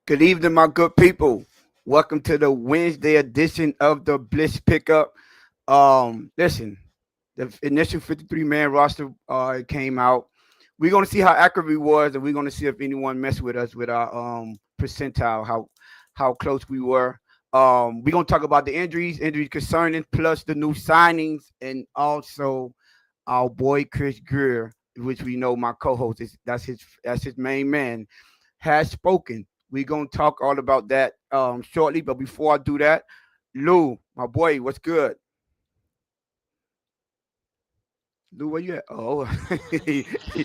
Good evening, my good people. Welcome to the Wednesday edition of the Blitz Pickup. Listen, the initial 53-man roster came out. We're gonna see how accurate we was, and we're gonna see if anyone messed with us with our percentile, how close we were. We're gonna talk about the injuries concerning, plus the new signings, and also our boy Chris Grier, which we know my co-host is that's his main man, has spoken. We're gonna talk all about that shortly. But before I do that, Lou, my boy, what's good? Lou, where you at? Oh,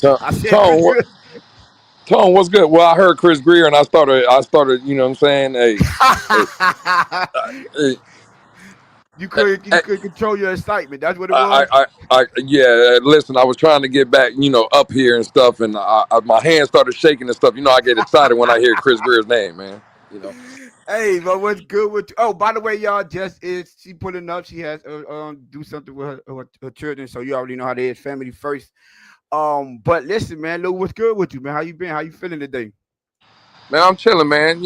Tone, I said Tone, Chris good. Tone, what's good? Well, I heard Chris Grier, and I started, you know what I'm saying? Hey, hey, You hey, could control your excitement. That's what it was. yeah. Listen, I was trying to get back, up here and stuff, and my hands started shaking and stuff. I get excited when I hear Chris Grier's name, man. You know. Hey, but what's good with you? Oh, by the way, y'all, just is she pulling up? She has do something with her children, so you already know how they is. Family first. But listen, man, Lou, what's good with you, man? How you been? How you feeling today? Man, I'm chilling, man.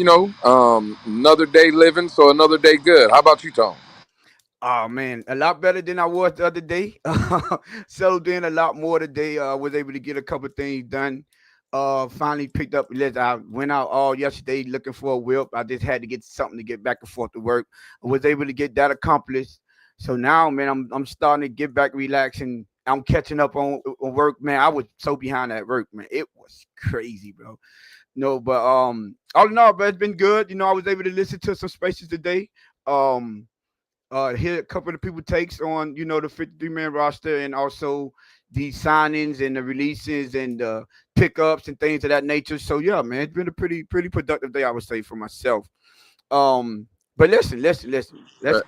Another day living, so another day good. How about you, Tone? Oh man, a lot better than I was the other day. Settled in a lot more today. Was able to get a couple things done. Finally picked up. I went out all yesterday looking for a whip. I just had to get something to get back and forth to work. I was able to get that accomplished. So now, man, I'm starting to get back relaxing. I'm catching up on work, man. I was so behind at work, man. It was crazy, bro. No, but all in all, but it's been good. I was able to listen to some spaces today. Um, hear a couple of people takes on the 53-man roster, and also the signings and the releases and the pickups and things of that nature. So yeah, man, it's been a pretty productive day, I would say, for myself. Um, but listen. Let's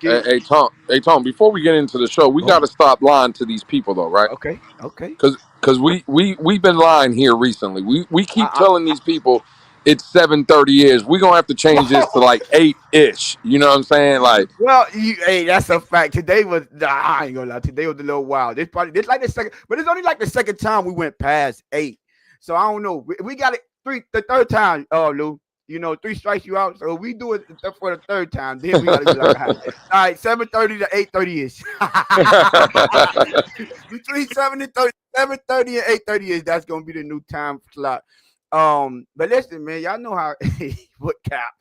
get it. Tone. Before we get into the show, we got Oh, to stop lying to these people, though, right? okay. Because we've been lying here recently. We keep I, telling these people it's 7:30 ish. We're gonna have to change this to like 8 ish. You know what I'm saying? Like, well, hey, that's a fact. Today was, nah, I ain't gonna lie. Today was a little wild. This like the second, but it's only like the second time we went past 8. So I don't know. We got it the third time. Oh, Lou, three strikes you out. So we do it for the third time. Then we gotta be like, all right, 7:30 to 8:30 ish. Between 7:30 and 8:30 ish. That's gonna be the new time slot. But listen, man, y'all know how what cap.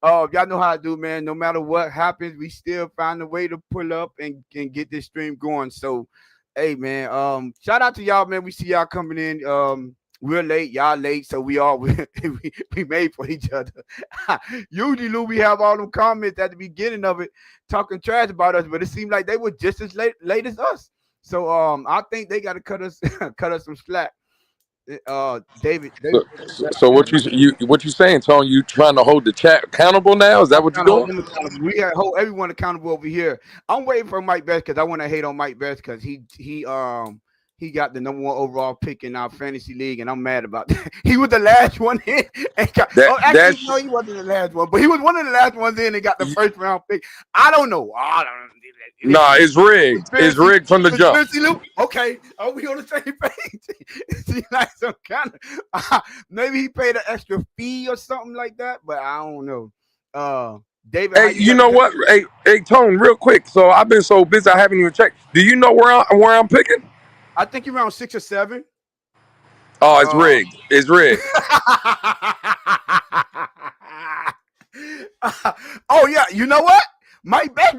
Y'all know how I do, man. No matter what happens, we still find a way to pull up and get this stream going. So, hey, man, shout out to y'all, man. We see y'all coming in. We're late, y'all late, so we all we made for each other. Usually, Lou, we have all them comments at the beginning of it talking trash about us, but it seemed like they were just as late as us. So I think they got to cut us cut us some slack. David, so what you saying, Tone? You trying to hold the chat accountable now? Is that I'm what you're trying to doing? hold them accountable. We got to hold everyone accountable over here. I'm waiting for Mike Best because I want to hate on Mike Best because he got the number one overall pick in our fantasy league, and I'm mad about that. He was the last one in, That actually that's no, he wasn't the last one, but he was one of the last ones in and got the first round pick. I don't know. I don't. Nah, Listen, it's rigged. It's conspiracy, rigged from the jump. conspiracy loop. Okay, are we on the same page? See, like some kind of maybe he paid an extra fee or something like that, but I don't know. David, how Hey, you you got know today? what? Hey, Tone, real quick. So I've been so busy I haven't even checked. Do you know where I'm picking? I think you're around 6 or 7. Oh, it's Uh, rigged. It's rigged. oh yeah, you know what? Mike Bet,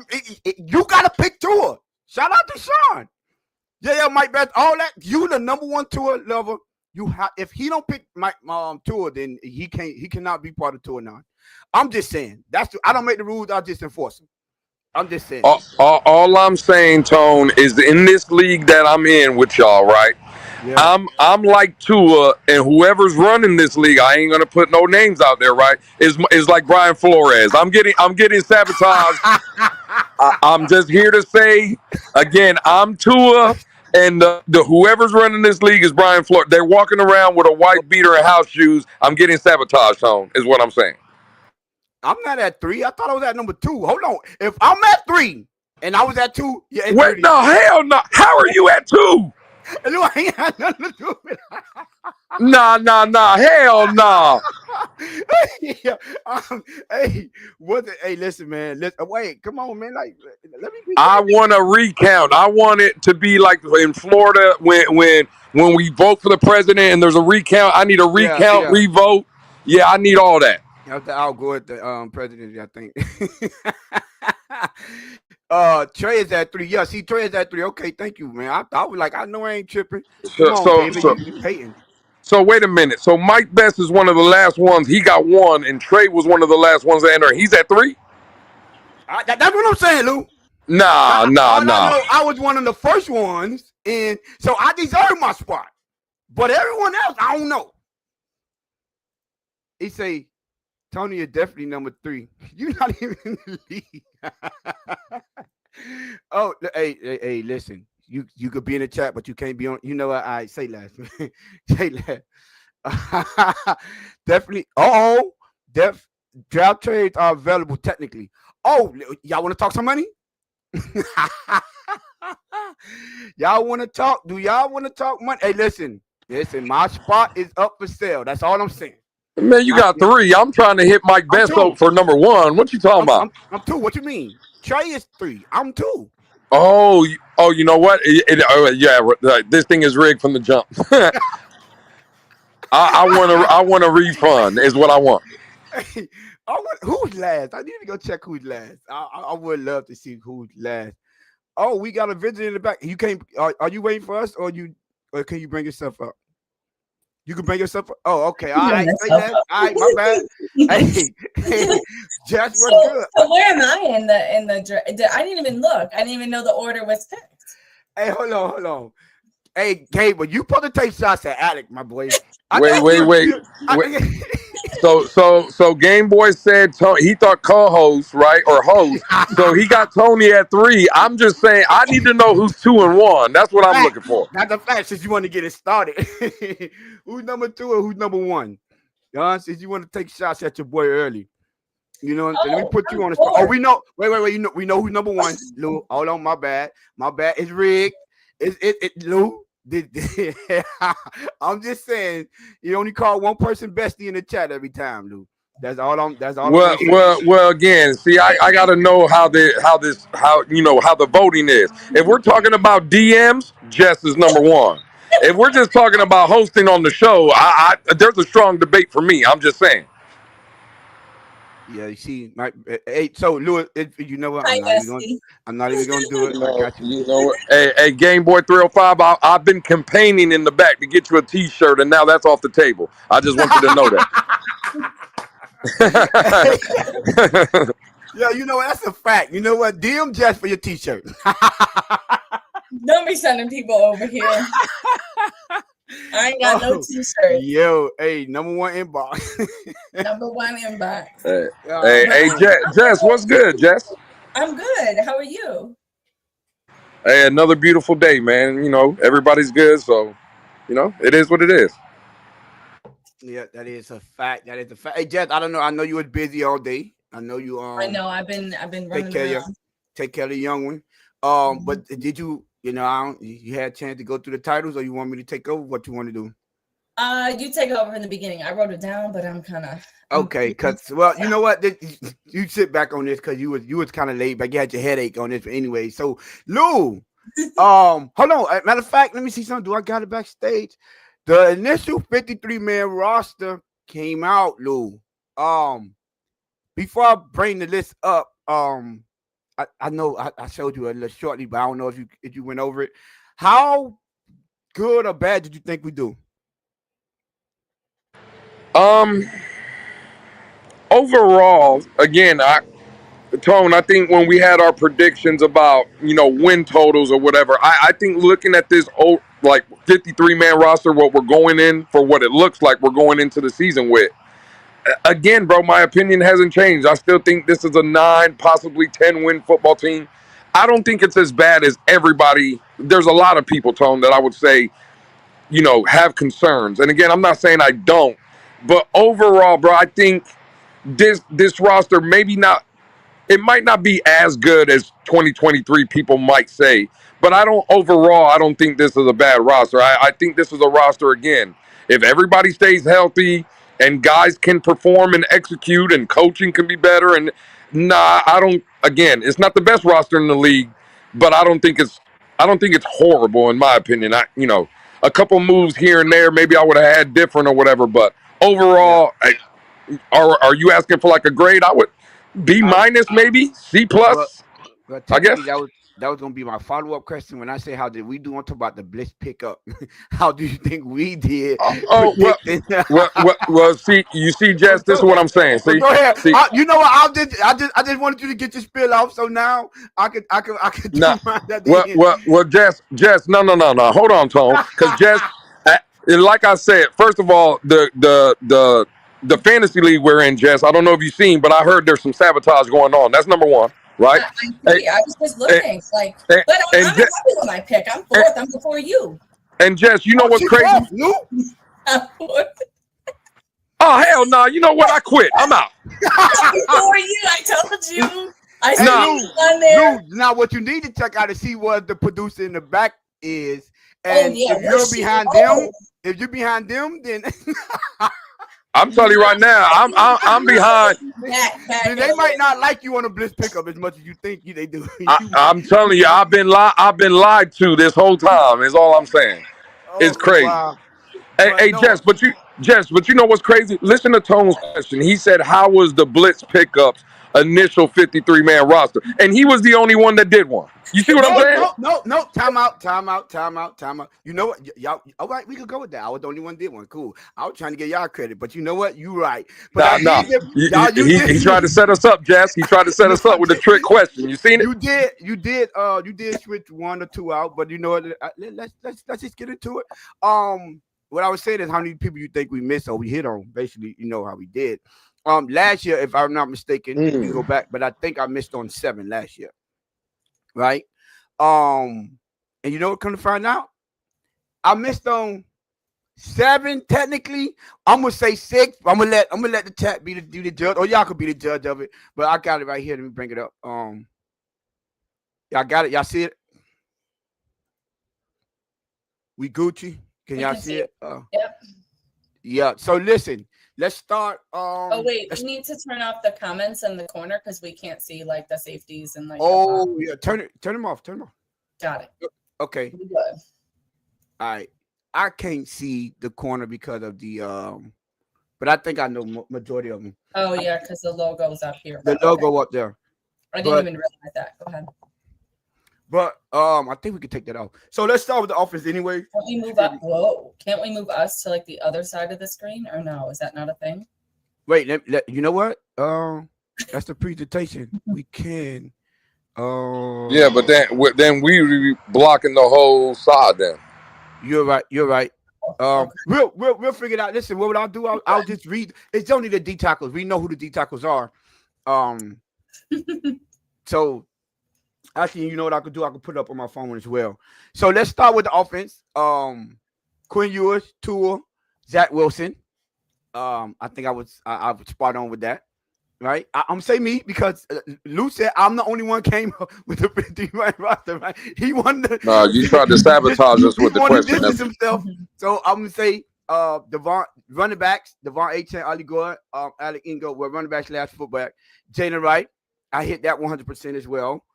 you got to pick tour. Shout out to Sean. Yeah, Mike Bet. All that you the number one tour lover. You have if he don't pick Mike tour, then he cannot be part of tour now. I'm just saying I don't make the rules. I just enforce them. I'm just saying. All I'm saying, Tone, is in this league that I'm in with y'all, right? Yeah. I'm like Tua, and whoever's running this league, I ain't gonna put no names out there, right? Is like Brian Flores. I'm getting sabotaged. I'm just here to say again, I'm Tua, and the whoever's running this league is Brian Flores. They're walking around with a white beater and house shoes. I'm getting sabotaged, Tone, is what I'm saying. I'm not at 3. I thought I was at number 2. Hold on. If I'm at 3 and I was at 2, yeah, it's Wait, 30. no, hell no. How are you at 2? No, I ain't had nothing to do with Nah. Hell nah. it. Yeah, hey, what? Hey, listen, man. Listen, wait, come on, man. Like, let me be I clear. want a recount. I want it to be like in Florida when we vote for the president and there's a recount. I need a Yeah, recount, yeah. revote. Yeah, I need all that. After Al Gore, the president, I think. Trey is at 3. Yeah, see, Trey is at 3. Okay, thank you, man. I was like, I know I ain't tripping. Come So on, so baby, so you hating. so wait a minute. So Mike Best is one of the last ones. He got one, and Trey was one of the last ones to enter. He's at 3. That's what I'm saying, Lou. Nah, nah, All I nah. know, I was one of the first ones, and so I deserve my spot. But everyone else, I don't know. He say Tony is definitely number 3. You're not even in the league. Oh, hey, listen. You could be in the chat, but you can't be on. You know what? I say last. Say last. Definitely. Oh, draft trades are available technically. Oh, y'all want to talk some money? Y'all want to talk? Do y'all want to talk money? Hey, listen. My spot is up for sale. That's all I'm saying. Man, you My, got 3. I'm trying to hit Mike I'm Best up two. for number 1. What you talking I'm, about? I'm I'm 2. What you mean? Trey is 3. I'm 2. Oh, you know what? This thing is rigged from the jump. I want a refund. Is what I want. Hey, who's last? I need to go check who's last. I would love to see who's last. Oh, we got a visitor in the back. You can't. Are you waiting for us, or can you bring yourself up? You can bring yourself up. Oh, okay. All Bring right. Say myself less. up. All right. My bad. Hey, Jess, what's So, good? so where am I in the I didn't even look. I didn't even know the order was picked. Hey, hold on. Hey, Gabe, you supposed to take shots at Alec, my boy. I Wait, know wait, wait, wait. So Game Boy said he thought co-host, right, or host. So he got Tony at 3. I'm just saying I need to know who's 2 and 1. That's what I'm fact. looking for. Not the fact since you want to get it started. Who's number 2 or who's number 1? Since you want to take shots at your boy early. You know what I'm saying? Let me Oh, put you I'm on the spot. Oh, bored. we know. Wait. We know who's number 1. Lou, hold on. My bad. It's rigged. Lou. I'm just saying. You only call one person bestie in the chat every time, Lou. That's all I'm Well, gonna say. well, well. Again, see, I got to know how how the voting is. If we're talking about DMs, Jess is number 1. If we're just talking about hosting on the show, there's a strong debate for me. I'm just saying. Yeah, you see, hey, so Lou, you know what? Hi, bestie. I'm not even gonna do it. I got you. You know what? Hey, Game Boy 305. I've been campaigning in the back to get you a T-shirt, and now that's off the table. I just want you to know that. Yeah, you know what? That's a fact. You know what? DM Jess for your T-shirt. Don't be sending people over here. I ain't got no T-shirt. Yo, hey, number 1 inbox. Number 1 inbox. Hey, Jess, what's good, Jess? I'm good. How are you? Hey, another beautiful day, man. Everybody's good, so it is what it is. Yeah, that is a fact. That is a fact. Hey, Jess, I don't know. I know you was busy all day. I know you I know I've been take running care of around. take care of the young one. But did you you had a chance to go through the titles, or you want me to take over? What you want to do? You take over in the beginning. I wrote it down, but I'm kind of Okay, because you know what, you sit back on this because you was kind of laid back. You had your headache on this anyway. So Lou, hold on. Matter of fact, let me see something. Do I got it backstage? The initial 53-man roster came out, Lou. Before I bring the list up, I know I showed you a little shortly, but I don't know if you went over it. How good or bad did you think we do? Um, Overall, again, Tone, I think when we had our predictions about win totals or whatever, I think looking at this old like 53-man roster, what we're going in for, what it looks like we're going into the season with. Again, bro, my opinion hasn't changed. I still think this is a 9, possibly 10-win football team. I don't think it's as bad as everybody. There's a lot of people, Tone, that I would say have concerns. And again, I'm not saying I don't, but overall, bro, I think this roster maybe not. it might not be as good as 2023 people might say, but I don't think this is a bad roster. I think this is a roster again. If everybody stays healthy and guys can perform and execute and coaching can be better, and I don't, again, it's not the best roster in the league, but I don't think it's horrible in my opinion. A couple moves here and there, maybe I would have had different or whatever, but Yeah. overall, are you asking for like a grade? I would B minus, maybe C Well, plus, well, I guess. technically that was gonna be my follow-up question. When I say how did we do, I'm talking about the Blitz pickup. How do you think we did Oh well, predicting? well. See, you see, Jess. But This go is what ahead. I'm saying. But See, go ahead. see. You know what? I just wanted you to get your spill off, so now I could do No, mine at the end. well, Jess, no. Hold on, Tone, because Jess, like I said, first of all, the fantasy league we're in, Jess. I don't know if you've seen, but I heard there's some sabotage going on. That's number one, right? I Hey, agree. I was just and, looking, like, and, but I'm and, happy with my pick. I'm fourth. I'm before you. and Jess, you know what's She crazy? off, Lou. I'm fourth. Oh hell no! You know what? I quit. I'm out. Before you, I told you. I Hey, saw Lou, you on there. Lou. Now, what you need to check out to see what the producer in the back is, Oh and yeah, if you're behind them, then I'm telling you right now, I'm behind. then they might not like you on a Blitz pickup as much as you think they do. I'm telling you, I've been lied to this whole time. Is all I'm saying. It's Oh crazy. wow! Hey, But no, Jess, but you know what's crazy? Listen to Tone's question. He said, "How was the Blitz pickups initial 53-man roster?" And he was the only one that did one. You see what I'm saying? no. Time out. You know what? Y'all, all right, we could go with that. I was the only one that did one. Cool. I was trying to get y'all credit, but you know what? You right. But Nah. He tried to set us up, Jess. He tried to set us up with a trick question. You seen it? You did switch one or two out, but you know what? Let's just get into it. What I was saying is how many people you think we missed or we hit on. Basically, you know how we did. Last year, if I'm not mistaken, we go back, but I think I missed on 7 last year. Right. And you know what? Come to find out, I missed on 7 technically. I'm gonna say 6. I'm gonna let the chat be the judge, or y'all could be the judge of it. But I got it right here. Let me bring it up. Y'all got it. Y'all see it? We Gucci. Can y'all see it? Yep. Yeah. So listen. Let's start. Oh wait, we need to turn off the comments in the corner because we can't see like the safeties and like. Oh yeah, turn them off. Got it. Okay. Good. All right. I can't see the corner because of the but I think I know majority of them. Oh yeah, because the logo's up here. The logo up there. I didn't even realize that. Go ahead. But I think we could take that off. So let's start with the offense anyway. Can't we move up? Whoa! Can't we move us to like the other side of the screen? Or no? Is that not a thing? Wait, you know what? That's the presentation. We can. Yeah, but then we be blocking the whole side. Then You're right. We'll figure it out. Listen, what would I do? I'll just read. It's only the D tackles. We know who the D tackles are. So. Actually, you know what I could do? I could put it up on my phone as well. So let's start with the offense. Quinn Ewers, Tua, Zach Wilson. I think I was spot on with that. Right? I'm saying me because Lou said I'm the only one came up with the 50-man roster. Right? He wanted. No, you tried to sabotage us with the question. Himself. So I'm gonna say running backs, Devon Achane, Ali Gore, Alec Ingo were running backs last fullback. Jalen Wright, I hit that 100% as well.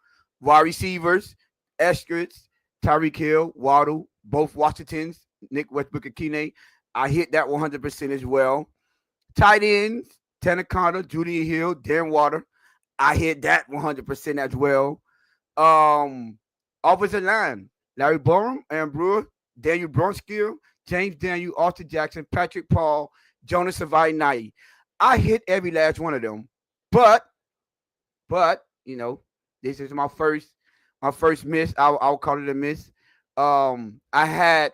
Wide receivers, Eskridge, Tyreek Hill, Waddle, both Washingtons, Nick Westbrook-Akine. I hit that 100% as well. Tight ends, Tanner Conner, Julian Hill, Darren Water. I hit that 100% as well. Offensive line, Larry Borum, Aaron Brewer, Daniel Bronskill, James Daniel, Austin Jackson, Patrick Paul, Jonas Savai-Nai. I hit every last one of them. But, you know, this is my first miss. I'll call it a miss. I had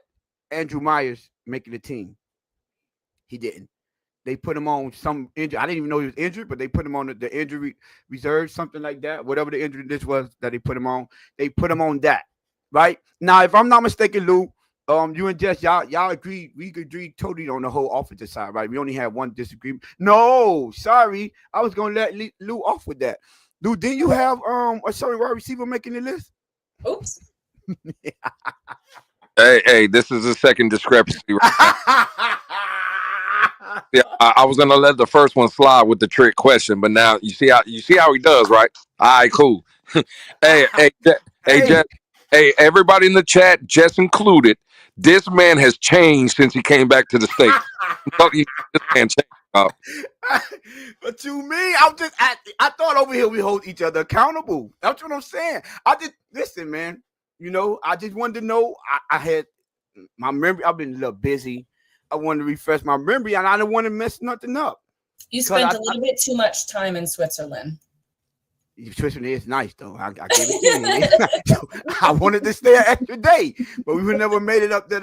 Andrew Myers making the team. He didn't. They put him on some injury. I didn't even know he was injured, but they put him on the injury reserve, something like that. Whatever the injury this was that they put him on, they put him on that. Right now, if I'm not mistaken, Lou, you and Jess, y'all agree. We agreed totally on the whole offensive side, right? We only had one disagreement. No, sorry, I was gonna let Lou off with that. Dude, didn't you have a certain wide receiver making the list? Oops. Hey, this is a second discrepancy right now. Yeah, I was gonna let the first one slide with the trick question, but now you see how he does, right? All right, cool. Hey, Hey, Jess, hey, everybody in the chat, Jess included. This man has changed since he came back to the states. I'm telling you, this man changed. what you mean? I thought over here we hold each other accountable. That's what I'm saying. I just listen, man. I just wanted to know. I had my memory. I've been a little busy. I wanted to refresh my memory, and I didn't want to mess nothing up. You spent a little bit too much time in Switzerland. Switzerland is nice, though. I gave it to you. I wanted to stay an extra day, but we would never made it up to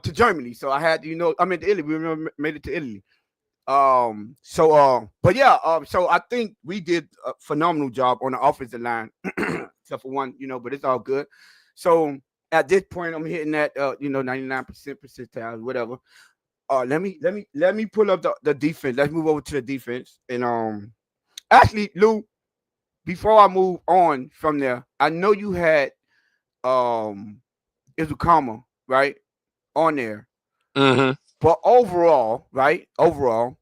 to Germany. So I had to, I mean, to Italy. We never made it to Italy. But yeah. So I think we did a phenomenal job on the offensive line, except for one, but it's all good. So at this point, I'm hitting that 99% percentile, whatever. Let me pull up the defense. Let's move over to the defense. And actually, Lou, before I move on from there, I know you had Izukama, right, on there. Mm-hmm. But overall, right? Overall,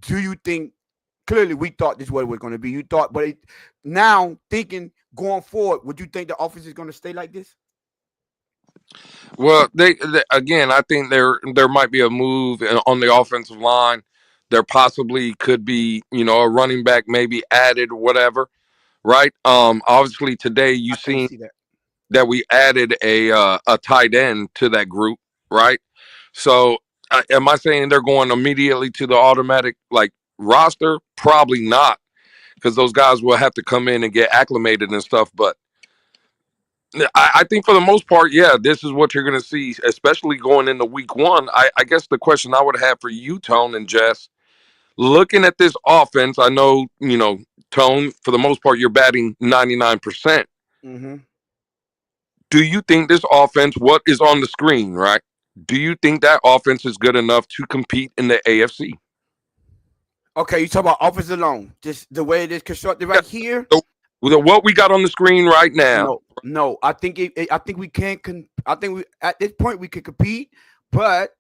do you think clearly we thought this is what it was going to be? You thought, but now thinking going forward, would you think the offense is going to stay like this? Well, they again, I think there might be a move on the offensive line. There possibly could be, a running back maybe added, whatever. Right. Obviously today you I can't seen see that. that we added a tight end to that group, right? So, am I saying they're going immediately to the automatic roster? Probably not, because those guys will have to come in and get acclimated and stuff. But I think for the most part, yeah, this is what you're going to see, especially going into week one. I guess the question I would have for you, Tone and Jess, looking at this offense, I know, Tone, for the most part, you're batting 99%. Mm-hmm. Do you think this offense, what is on the screen, right? Do you think that offense is good enough to compete in the AFC? Okay, you talk about offense alone, just the way it is constructed Yeah. right here. So, with what we got on the screen right now, No. I think I think we can't. I think we at this point we can compete, but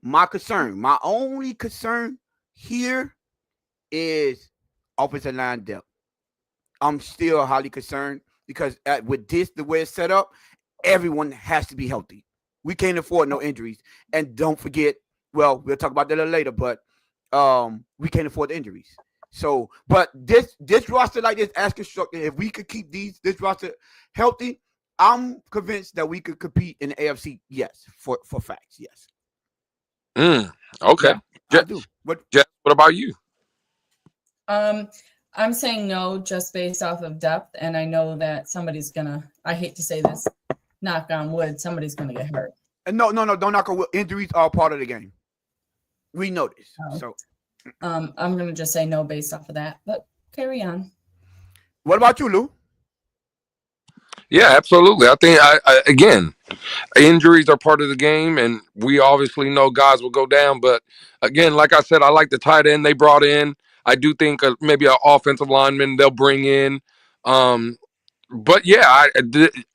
my only concern here is offensive line depth. I'm still highly concerned because with this the way it's set up, everyone has to be healthy. We can't afford no injuries, and don't forget. Well, we'll talk about that a little later, but we can't afford the injuries. So, but this roster like this as constructed, if we could keep this roster healthy, I'm convinced that we could compete in the AFC. Yes, for facts. Yes. okay. Yeah, I do. Jeff, what about you? I'm saying no, just based off of depth, and I know that somebody's gonna. I hate to say this, knock on wood, somebody's gonna get hurt. And no, don't knock on wood. Injuries are part of the game. We know this. So, I'm gonna just say no based off of that, but carry on. What about you, Lou? Yeah, absolutely. I think again, injuries are part of the game, and we obviously know guys will go down. But again, like I said, I like the tight end they brought in. I do think maybe an offensive lineman they'll bring in. But yeah,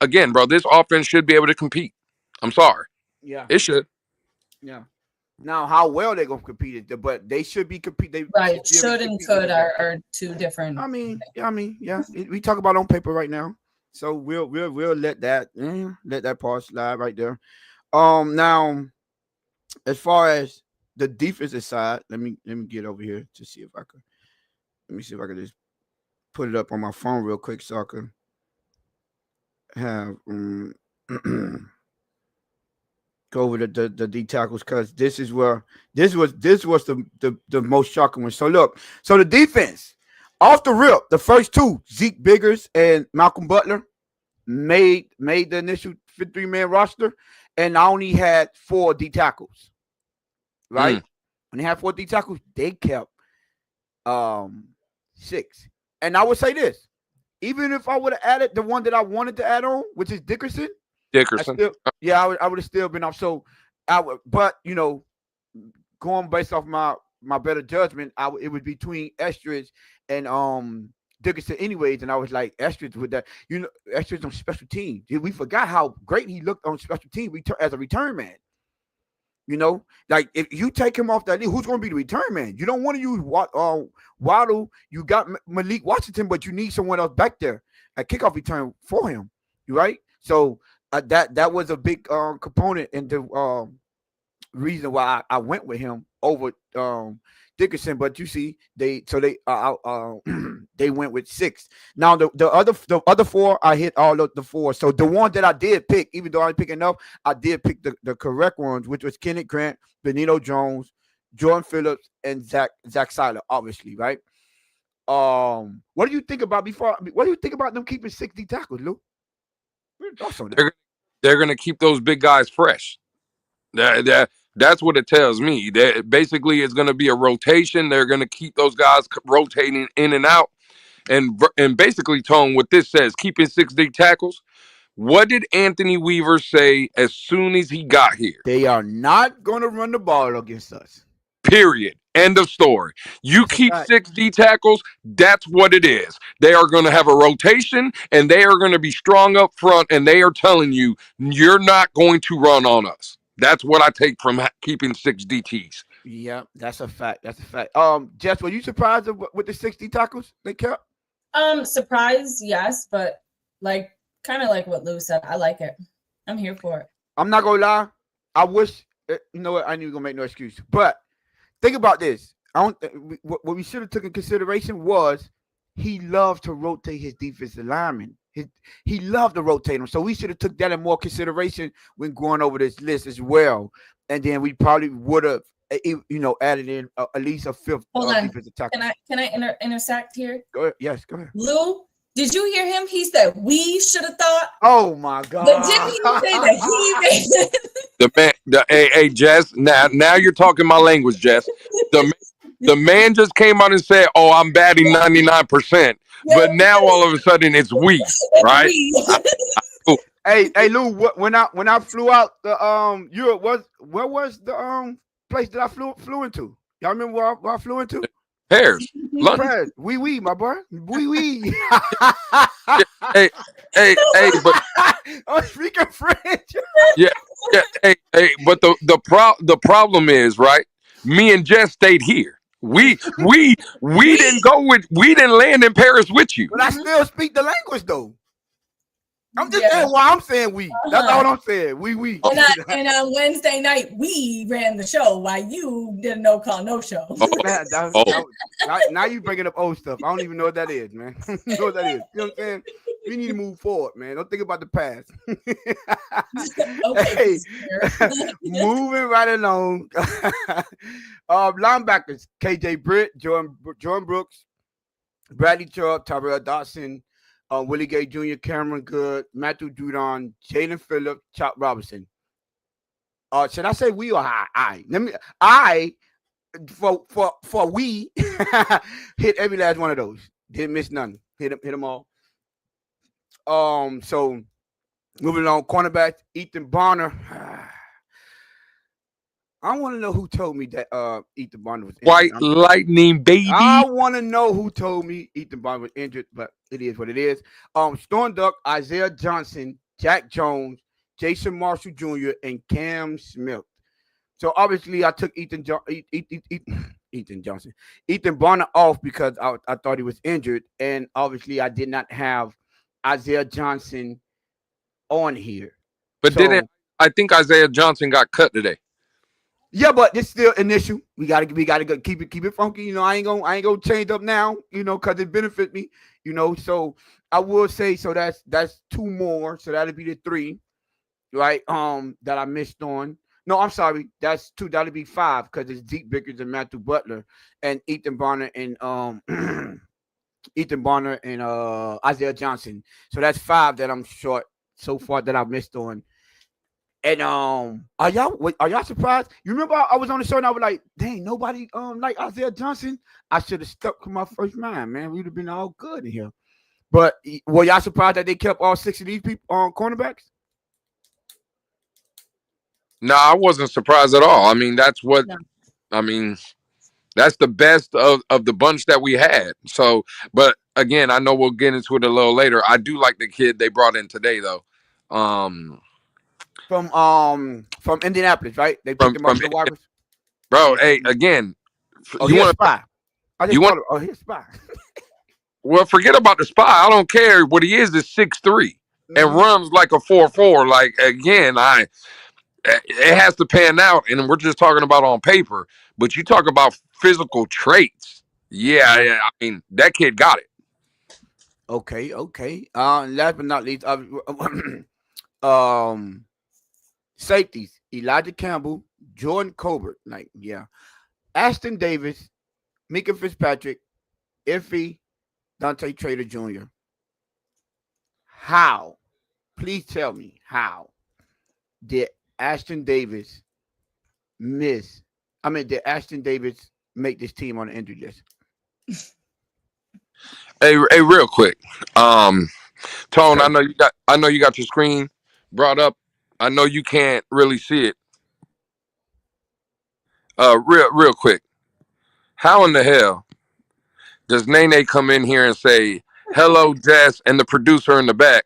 again, bro, this offense should be able to compete. I'm sorry. Yeah, it should. Yeah. Now, how well they're gonna compete, but they should be compete. Right, should and could are two different. I mean, yeah. We talk about on paper right now, so we'll let that part slide right there. Now, as far as the defensive side, let me get over here to see if I can. Let me see if I can just put it up on my phone real quick so I can have go over the D tackles, because this was the most shocking one. So look, the defense off the rip, the first two, Zeke Biggers and Malcolm Butler, made the initial 53-man roster, and I only had 4 D tackles. Right? When they had 4 D tackles, they kept 6. And I would say this, even if I would have added the one that I wanted to add on, which is Dickerson. I would have still been off. So but going based off my better judgment, it was between Estridge and Dickerson anyways, and I was like, Estridge with that, Estridge on special teams. We forgot how great he looked on special teams as a return man. Like if you take him off that league, who's going to be the return man? You don't want to use Waddle. You got Malik Washington, but you need someone else back there at kickoff return for him. Right? So that was a big component in the reason why I went with him over Dickerson. But you see, they they went with 6. Now the other 4, I hit all of the 4. So the one that I did pick, even though I didn't pick enough, I did pick the correct ones, which was Kenneth Grant, Benito Jones, Jordan Phillips, and Zach Seiler, obviously, right? What do you think about them keeping 60 tackles, Lou? What are your thoughts on that? They're gonna keep those big guys fresh. That's what it tells me. That basically it's going to be a rotation. They're going to keep those guys rotating in and out. And basically, Tone, what this says, keeping 60 tackles. What did Anthony Weaver say as soon as he got here? They are not going to run the ball against us. Period. End of story. You keep 60 tackles, that's what it is. They are going to have a rotation, and they are going to be strong up front, and they are telling you, you're not going to run on us. That's what I take from keeping 6 DTs. Yeah, that's a fact. Jess, were you surprised with the 60 tackles they kept? Surprised, yes, but kind of like what Lou said. I like it. I'm here for it. I'm not gonna lie. I wish, you know what? I ain't even gonna make no excuse. But think about this. What we should have took in consideration was he loved to rotate his defensive linemen. He loved to rotate them. So we should have took that in more consideration when going over this list as well. And then we probably would have, added in at least a 5th defensive tackle. Can I intersect here? Go ahead. Yes, go ahead. Lou, did you hear him? He said we should have thought. Oh my God! But didn't he say that he made it? Hey, Jess. Now you're talking my language, Jess. The man just came out and said, "Oh, I'm batting 99%," but now all of a sudden it's we, right? Hey, Lou. When I flew out the Europe, where was the place that I flew into? Y'all remember where I flew into? Paris, London. Paris. Oui, my boy. Oui. hey, but I'm speaking French. yeah. Hey, but the problem is, right? Me and Jess stayed here. We didn't land in Paris with you. But I still speak the language though. I'm just saying why I'm saying we. That's all I'm saying. We. And on Wednesday night, we ran the show while you did a no call, no show. Now you bringing up old stuff. I don't even know what that is, man. You know what that is. You know what I'm saying? We need to move forward, man. Don't think about the past. Okay, moving right along. Linebackers: KJ Britt, Jordan Brooks, Bradley Chubb, Tyrell Dodson, Willie Gay Jr., Cameron Good, Matthew Judon, Jalen Phillips, Chop Robinson. Should I say we or I? For we hit every last one of those. Didn't miss none. Hit them all. So moving along, cornerback Ethan Bonner. I want to know who told me that Ethan Bonner was injured. White Lightning, baby. I want to know who told me Ethan Bonner was injured, but it is what it is. Storm Duck, Isaiah Johnson, Jack Jones, Jason Marshall Jr., and Cam Smith. So obviously I took Ethan Bonner off because I thought he was injured, and obviously I did not have Isaiah Johnson on here. But I think Isaiah Johnson got cut today. Yeah, but it's still an issue. We gotta go keep it funky. I ain't gonna change up now. Because it benefits me. So I will say so. That's 2 more. So that'll be the 3, right? That I missed on. No, I'm sorry. That's 2. That'll be 5 because it's Zeke Vickers and Matthew Butler and Ethan Bonner and Isaiah Johnson. So that's 5 that I'm short so far that I missed on. And are y'all surprised? You remember I was on the show and I was like, dang, nobody like Isaiah Johnson. I should have stuck to my first mind, man. We'd have been all good in here. But were y'all surprised that they kept all 6 of these people on cornerbacks? No, I wasn't surprised at all. I mean, that's what That's the best of the bunch that we had. So, but again, I know we'll get into it a little later. I do like the kid they brought in today, though. Um, from Indianapolis, right? They picked him up from from the wide. bro. Yeah. Hey, again, Oh, you he's a want spy. I you just want called him. Oh, he's a spy. well, forget about the spy. I don't care. What he is 6'3" and Hmm. runs like a 4'4". Like again, it has to pan out, and we're just talking about on paper. But you talk about physical traits. Yeah, Yeah. yeah. I mean, that kid got it. Okay. Okay. Last but not least, um, safeties: Elijah Campbell, Jordan Colbert. Like, yeah, Ashton Davis, Mika Fitzpatrick, Iffy, Dante Trader Jr. How? Please tell me how did Ashton Davis miss? I mean, did Ashton Davis make this team on the injury list? Hey, real quick. Tone, Okay. I know you got your screen brought up. I know you can't really see it. Real quick. How in the hell does Nene come in here and say, "Hello, Jess," and the producer in the back,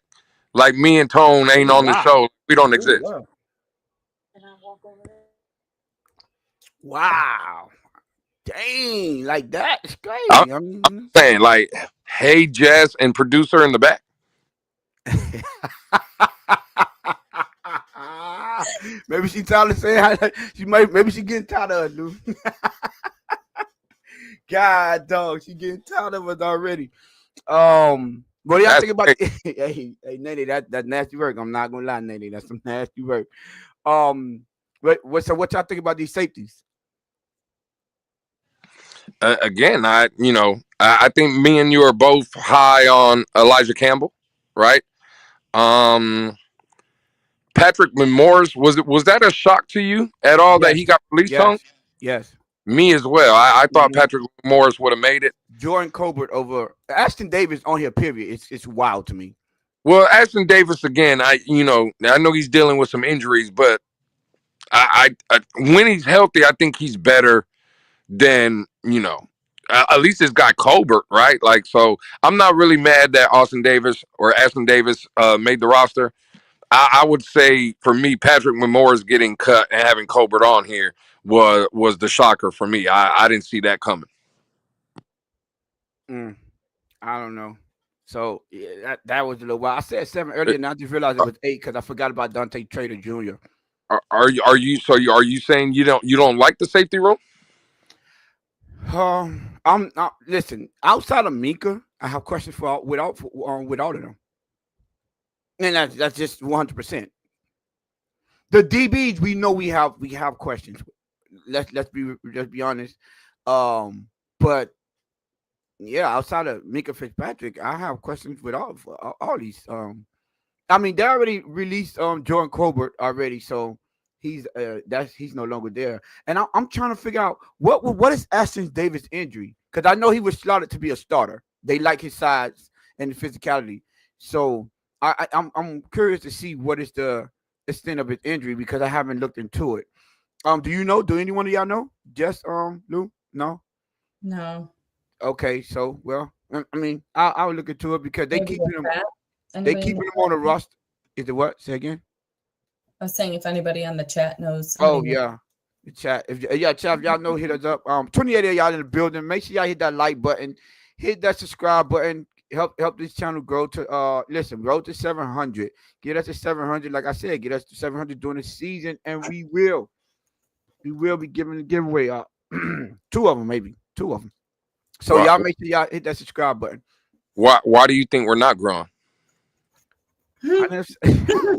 like me and Tone Oh ain't on the wow. show, we don't Oh exist? wow. Wow. Dang, like that. It's I'm crazy. I mean, saying, like, hey, Jess, and producer in the back. maybe she tired of saying how maybe she getting tired of us, dude. God dog, she getting tired of us already. What do y'all That's think about crazy. hey Nene, that nasty work. I'm not gonna lie, Nene. That's some nasty work. Um what y'all think about these safeties? Again, I think me and you are both high on Elijah Campbell, right? Um, Patrick Morris, was that a shock to you at all that he Yes, got released on? yes, yes. Me as well. I thought Mhm. Patrick Morris would have made it. Jordan Colbert over Ashton Davis on here, period. It's wild to me. Well, Ashton Davis again. I know he's dealing with some injuries, but when he's healthy, I think he's better than at least this guy Colbert, right? Like, so I'm not really mad that Austin Davis or Ashton Davis made the roster. I would say for me, Patrick Morris getting cut and having Colbert on here was the shocker for me. I didn't see that coming. Mm, I don't know. So yeah, that was a little while. I said 7 Uh, earlier, and I just realized it was 8 because I forgot about Dante Trader Jr. Are you saying you don't like the safety room? I'm not listen. Outside of Mika, I have questions for with all of them, and that's just 100%. The DBs we know we have questions. Let's be honest. But yeah, outside of Mika Fitzpatrick, I have questions with all these. I mean, they already released Jordan Colbert already, so he's no longer there. And I'm trying to figure out what is Ashton Davis' injury, because I know he was slotted to be a starter. They like his size and the physicality, so I'm curious to see what is the extent of his injury because I haven't looked into it. Do you know? Do anyone of y'all know? Just Lou? No. No. Okay, so well, I mean, I'll look into it because they Maybe keeping a him. chat. They Anybody in keeping the him on chat? the roster. Is it what? Say again. I was saying if anybody on the chat knows Oh anyone. yeah, the chat. Chat. If y'all know, hit us up. 28 of y'all in the building. Make sure y'all hit that like button, hit that subscribe button. Help this channel grow to grow to 700. Get us to 700. Like I said, get us to 700 during the season, and we will be giving a giveaway. Two of them, maybe two of them. So Why, y'all make sure y'all hit that subscribe button. why do you think we're not growing? I never,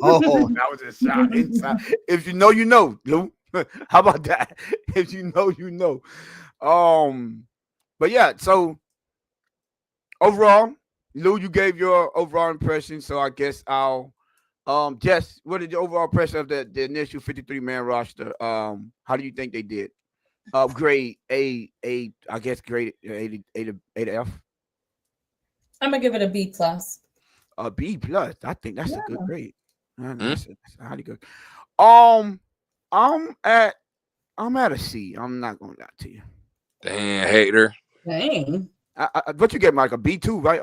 oh, that was a shot inside. If you know, you know, Lou. How about that? If you know, you know. But yeah. So overall, Lou, you gave your overall impression. So I guess I'll Jess, what did your overall impression of the initial 53-man roster? How do you think they did? Grade A. I guess grade A to F. I'm gonna give it a B plus. A B plus. I think that's a Yeah. good grade. Hmm? That's highly good. Um, I'm at I'm at a C. I'm not gonna lie to you. Damn, hater. Dang. What you get, Mike? A B2, right?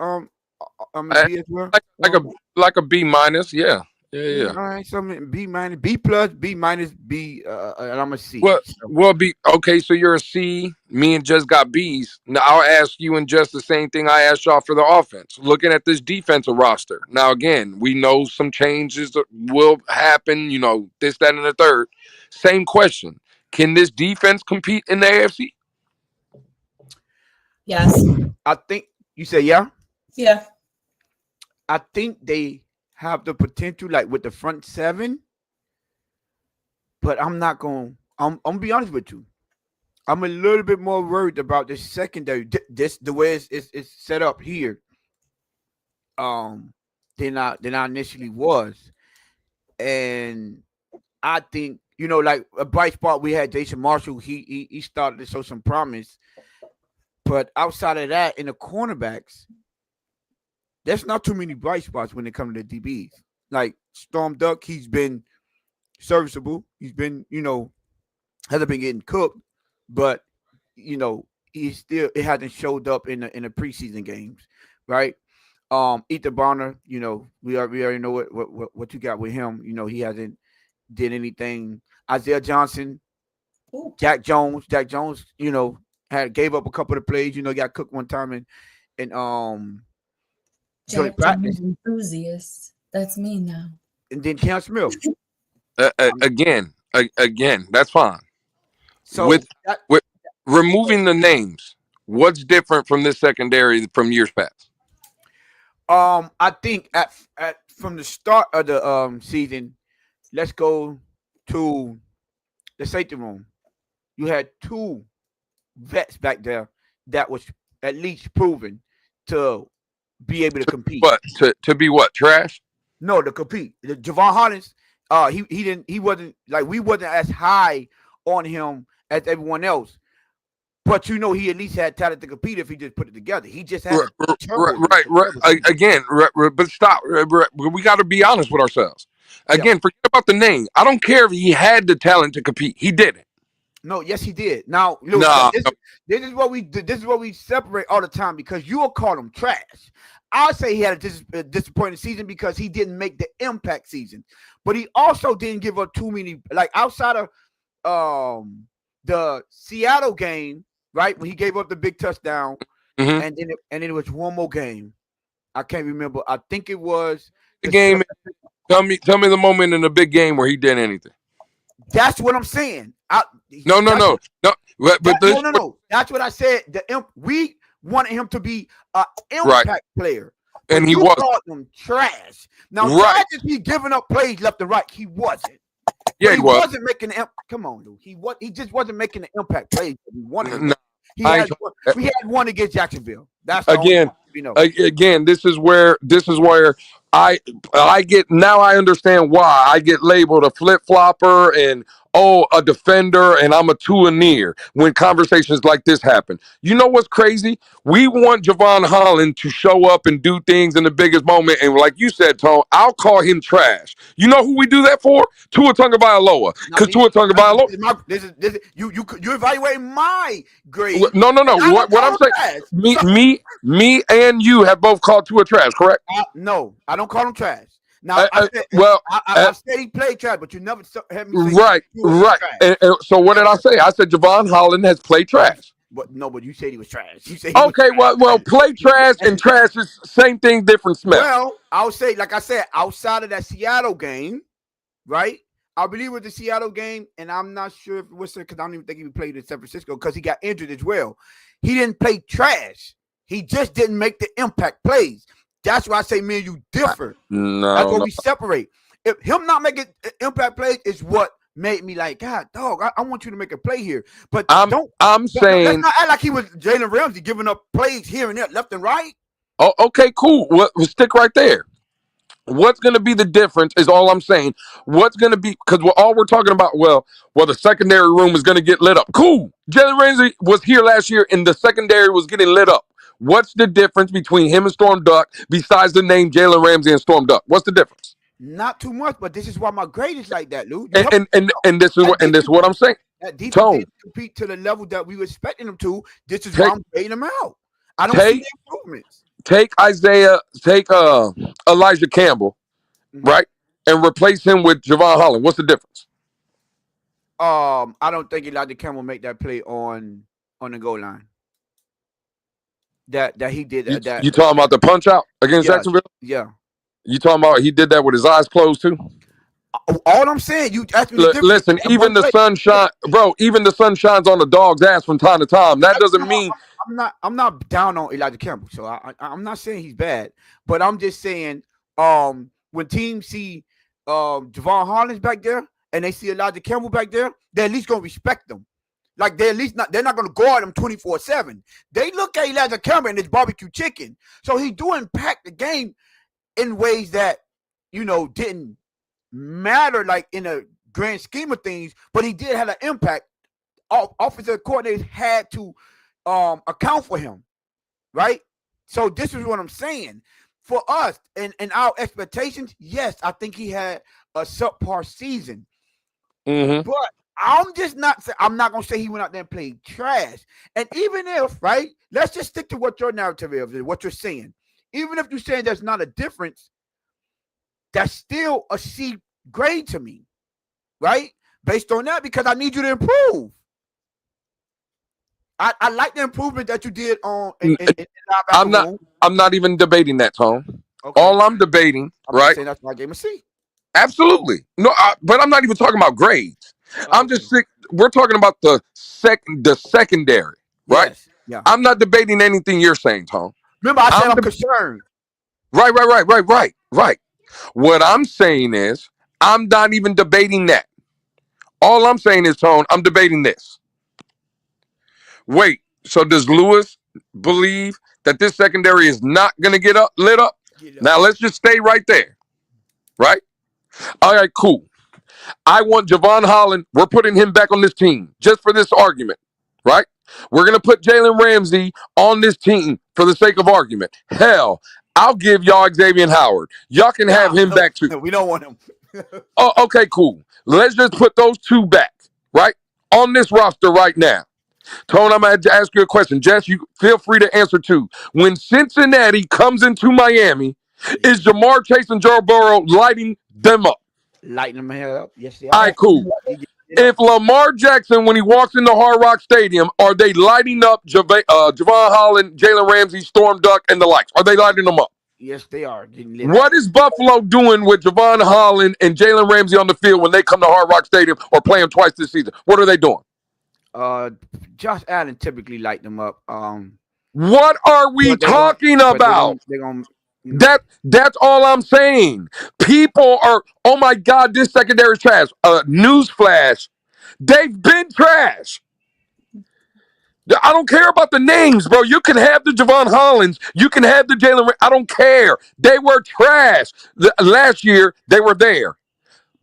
I'm a I, B as well. like like a B minus. Yeah, yeah, yeah. All right, so B minus, B plus, B minus, B, and I'm a C. Well, So, well, be okay. So you're a C. Me and just got B's. Now I'll ask you and just the same thing I asked y'all for the offense. Looking at this defensive roster. Now again, we know some changes will happen. You know this, that, and the third. Same question. Can this defense compete in the AFC? Yes. I think you say yeah. Yeah. I think they have the potential, like with the front seven, but I'm not going. I'm gonna be honest with you. I'm a little bit more worried about the secondary. This the way it's set up here. Um, than I initially was, and I think like a bright spot we had Jason Marshall. He started to show some promise, but outside of that, in the cornerbacks, there's not too many bright spots when it comes to the DBs. Like Storm Duck, he's been serviceable. He's been hasn't been getting cooked, but he's still it hasn't showed up in the preseason games, right? Ethan Bonner, we already know what you got with him. He hasn't did anything. Isaiah Johnson, Ooh. Jack Jones, had gave up a couple of plays. Got cooked one time and joint Jack practice, Jones enthusiast. That's me now. and then Cam Smith. Again, that's fine. So with that, with removing the names, what's different from this secondary from years past? I think at from the start of the season, let's go to the safety room. You had two vets back there that was at least proven to be able to compete. What to be what trash? No, to compete. Javon Hollins, he wasn't like we wasn't as high on him as everyone else. But he at least had talent to compete if he just put it together. He just had right. Again, but stop. We got to be honest with ourselves. Again, Yeah. forget about the name. I don't care if he had the talent to compete. He didn't. No, yes, he did. Now, look, Nah. this is what we do. This is what we separate all the time because you'll call him trash. I'll say he had a disappointing season because he didn't make the impact season, but he also didn't give up too many. Like outside of the Seattle game, right when he gave up the big touchdown, Mhm. and then it was one more game. I can't remember. I think it was The game. Tell me the moment in the big game where he did anything. That's what I'm saying. No. No. But That's what I said. We wanted him to be an impact player, and he you was called him trash. Now, right. trash is he giving up plays left and right. He wasn't. Yeah, he wasn't making the. Come on, dude. He just wasn't making the impact plays that we wanted. No, we had one against Jacksonville. That's the again. only Again, this is where I get now. I understand why I get labeled a flip flopper and a defender, and I'm a two and near when conversations like this happen. You know what's crazy? We want Javon Holland to show up and do things in the biggest moment, and like you said, Tone, I'll call him trash. You know who we do that for? Tua Tagovailoa, because Tua Tagovailoa. This is you evaluate my grade. No. What I'm saying, me and you have both called Tua trash, correct? No, I don't call him trash. Now, I said he played trash, but you never had me say right. And so what did I say? I said Javon Holland has played trash. But you said he was trash. You said okay. Well, play trash and trash is same thing, different smell. Well, I'll say, like I said, outside of that Seattle game, right? I believe it was the Seattle game, and I'm not sure if it was because I don't even think he played in San Francisco because he got injured as well. He didn't play trash. He just didn't make the impact plays. That's why I say me and you differ. No, that's what we separate. If him not making impact plays is what made me like, God, dog, I want you to make a play here. But I'm saying let's not act like he was Jalen Ramsey giving up plays here and there, left and right. Oh, okay, cool. We'll stick right there. What's going to be the difference is all I'm saying. What's going to be, because all we're talking about, the secondary room is going to get lit up. Cool. Jalen Ramsey was here last year and the secondary was getting lit up. What's the difference between him and Storm Duck besides the name Jalen Ramsey and Storm Duck? What's the difference? Not too much, but this is why my grade is like that, Lou. And this is what I'm saying. That defense Tone, didn't compete to the level that we were expecting them to. This is why take I'm baiting them out. I don't see take the improvements. take Elijah Campbell, Mhm. right, and replace him with Javon Holland. What's the difference? I don't think Elijah Campbell make that play on the goal line. That he did You, that. you talking about the punch out against Yes, Jacksonville? yeah. You talking about he did that with his eyes closed too? All I'm saying, you asked me the difference. Listen, That one even the play. sun shine, bro. Even the sun shines on a dog's ass from time to time. That doesn't mean I'm not down on Elijah Campbell, so I'm not saying he's bad, but I'm just saying when teams see Javon Hollins back there and they see Elijah Campbell back there, they're at least gonna respect them. Like they're not gonna guard him 24/7. They look at Elijah Campbell and it's barbecue chicken. So he do impact the game in ways that didn't matter like in a grand scheme of things, but he did have an impact. Offensive coordinators had to account for him, right? So this is what I'm saying. For us and our expectations, yes, I think he had a subpar season. mm-hmm. But I'm not gonna say he went out there and played trash. And even if, right, let's just stick to what your narrative is, what you're saying. Even if you're saying there's not a difference, that's still a C grade to me, right? Based on that, because I need you to improve. I like the improvement that you did on in I'm not. room. I'm not even debating that, Tone. Okay. All I'm debating, I'm right? just saying that's why I gave him a C. Absolutely. No, but I'm not even talking about grades. I'm Okay. just sick. We're talking about the secondary, right? Yes. Yeah. I'm not debating anything you're saying, Tone. Remember, I said I'm I'm concerned. right. What I'm saying is, I'm not even debating that. All I'm saying is, Tone, I'm debating this. Wait, so does Lewis believe that this secondary is not going to get lit up? Get up. Now let's just stay right there, right? All right, cool. I want Javon Holland. We're putting him back on this team just for this argument, right? We're going to put Jalen Ramsey on this team for the sake of argument. Hell, I'll give y'all Xavier Howard. Y'all can have him back too. We don't want him. Oh, okay, cool. Let's just put those two back, right? On this roster right now. Tone, I'm going to ask you a question. Jess, you feel free to answer too. When Cincinnati comes into Miami, is Jamar Chase and Joe Burrow lighting them up? Lighting them head up. Yes, they All are. right, cool. If Lamar Jackson, when he walks into Hard Rock Stadium, are they lighting up Javon Holland, Jalen Ramsey, Storm Duck, and the likes? Are they lighting them up? Yes, they are. What is Buffalo doing with Javon Holland and Jalen Ramsey on the field when they come to Hard Rock Stadium or play them twice this season? What are they doing? Josh Allen typically light them up. What are we talking about? They're gonna That's all I'm saying. People are, oh my God, this secondary is trash. Newsflash, they've been trash. I don't care about the names, bro. You can have the Javon Hollands. You can have the Jalen. I don't care. They were trash. Last year, they were there.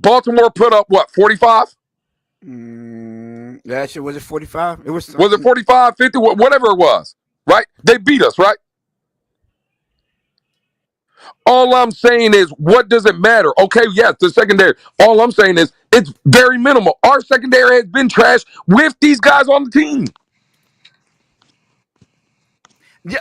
Baltimore put up, what, 45? Last year, was it 45? It was it 45, 50, whatever it was, right? They beat us, right? All I'm saying is, what does it matter? Okay, yes, the secondary. All I'm saying is, it's very minimal. Our secondary has been trash with these guys on the team. Yeah.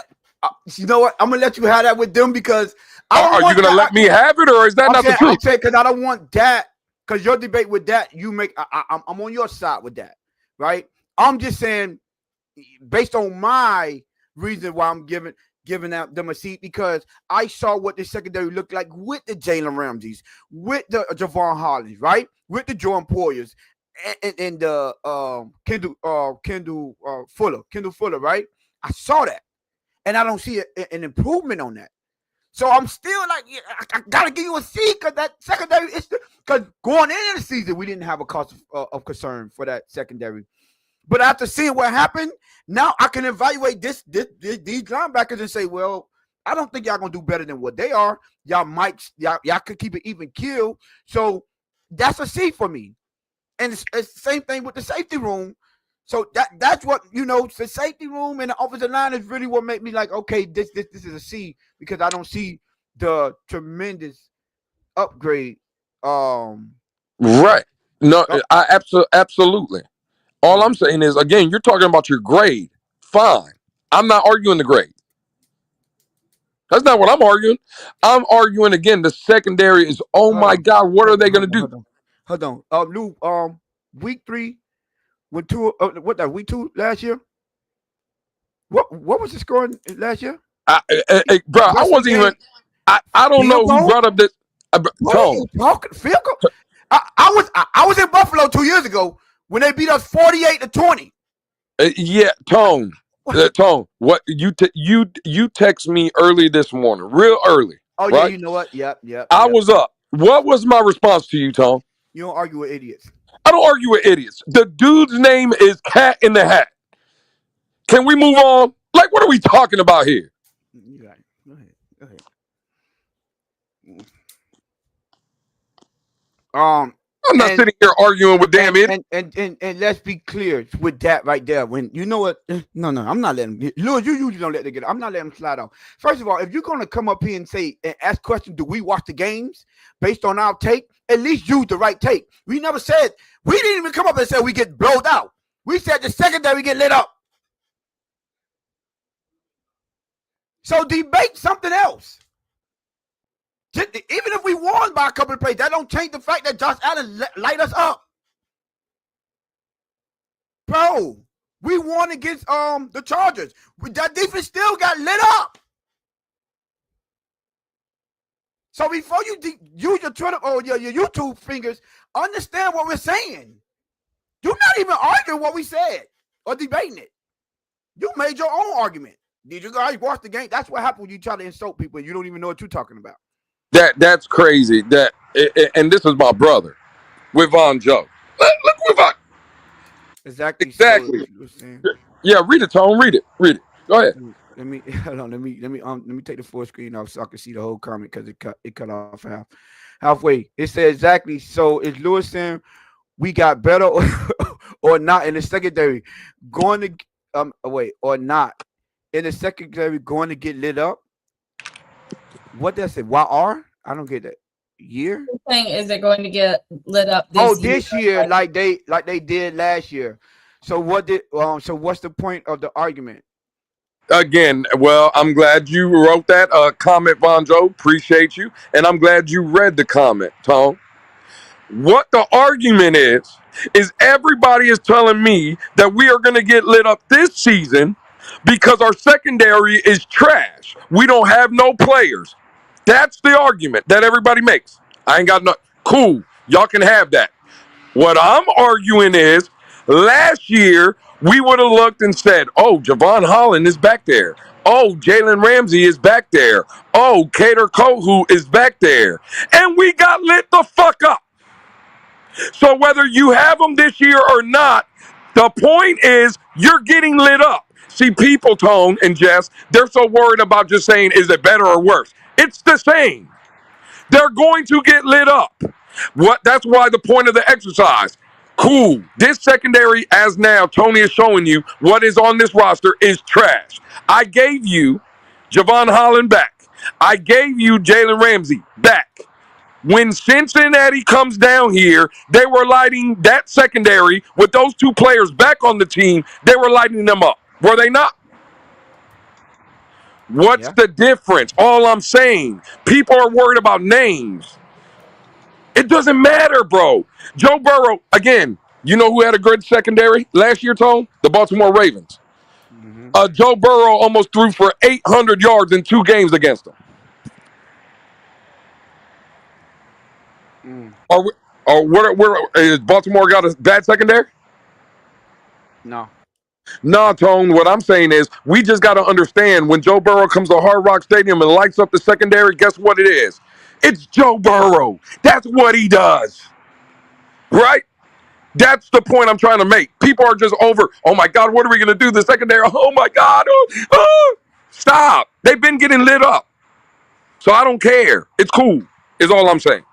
You know what? I'm going to let you have that with them because Are you going to let me have it, or is that not the truth? I'm saying because I don't want that. Because your debate with that, I'm on your side with that, right? I'm just saying, based on my reason why I'm giving them a seat, because I saw what the secondary looked like with the Jalen Ramseys, with the Javon Hollands, right? With the Jordan Poyers and the Kendall Fuller, right? I saw that. And I don't see an improvement on that. So I'm still like, I gotta give you a C because that secondary is because going into the season we didn't have a cause of concern for that secondary. But after seeing what happened, now I can evaluate these linebackers and say, well, I don't think y'all gonna do better than what they are. Y'all could keep it even kill. So that's a C for me. And it's the same thing with the safety room. So that's what, the safety room and the offensive line is really what made me like, okay, this is a C because I don't see the tremendous upgrade. Right. No, I absolutely. All I'm saying is, again, you're talking about your grade. Fine. I'm not arguing the grade. That's not what I'm arguing. I'm arguing, again, the secondary is, oh my God, what are they going to do? Hold on. Lou, week 3, with week 2 last year? What was the score last year? Bro, I wasn't even, I don't know who brought up this. What are you talking? Field goal? I was in Buffalo 2 years ago when they beat us 48-20. Yeah, Tone. Tone, what you text me early this morning, real early. Oh yeah, right? You know what? Yep. I was up. What was my response to you, Tone? You don't argue with idiots. I don't argue with idiots. The dude's name is Cat in the Hat. Can we move on? Like, what are we talking about here? You got it. Go ahead. I'm not sitting here arguing with damn it. And let's be clear with that right there. When you know what? No, I'm not letting him. Lewis, you usually don't let them get. I'm not letting him slide off. First of all, if you're gonna come up here and say and ask questions, do we watch the games based on our take? At least use the right take. We never said we didn't even come up and say we get blowed out. We said the secondary get lit up. So debate something else. Even if we won by a couple of plays, that don't change the fact that Josh Allen light us up. Bro, we won against the Chargers. That defense still got lit up. So before you use your Twitter or your YouTube fingers, understand what we're saying. You're not even arguing what we said or debating it. You made your own argument. Did you guys watch the game? That's what happens when you try to insult people and you don't even know what you're talking about. That's crazy. And this is my brother with Von Joe. Look with Von. Exactly. Yeah, read it, Tone. Read it. Go ahead. Let me take the full screen off so I can see the whole comment because it cut off halfway. It said exactly. So is Lewis saying we got better or not in the secondary going to or not in the secondary going to get lit up? What does it? YR? I don't get that. Year? The thing is it going to get lit up this year like they did last year. So what's the point of the argument? Again, well, I'm glad you wrote that comment, Von Joe. Appreciate you. And I'm glad you read the comment, Tom. What the argument is everybody is telling me that we are going to get lit up this season because our secondary is trash. We don't have no players. That's the argument that everybody makes. I ain't got no. Cool. Y'all can have that. What I'm arguing is last year we would have looked and said, oh, Javon Holland is back there. Oh, Jalen Ramsey is back there. Oh, Kader Kohu is back there. And we got lit the fuck up. So whether you have them this year or not, the point is you're getting lit up. See, people, Tone and Jess, they're so worried about just saying, is it better or worse? It's the same. They're going to get lit up. That's why the point of the exercise. Cool. This secondary, as now, Tony is showing you what is on this roster is trash. I gave you Javon Holland back. I gave you Jalen Ramsey back. When Cincinnati comes down here, they were lighting that secondary with those two players back on the team. They were lighting them up. Were they not? What's the difference? All I'm saying, people are worried about names. It doesn't matter, bro. Joe Burrow, again, you know who had a good secondary last year, Tone? The Baltimore Ravens. Mm-hmm. Joe Burrow almost threw for 800 yards in 2 games against them. Where is Baltimore got a bad secondary? No. Nah, Tone, what I'm saying is we just got to understand when Joe Burrow comes to Hard Rock Stadium and lights up the secondary, guess what it is? It's Joe Burrow. That's what he does. Right? That's the point I'm trying to make. People are just over, oh my God, what are we going to do? The secondary, oh my God. Stop. They've been getting lit up. So I don't care. It's cool, is all I'm saying.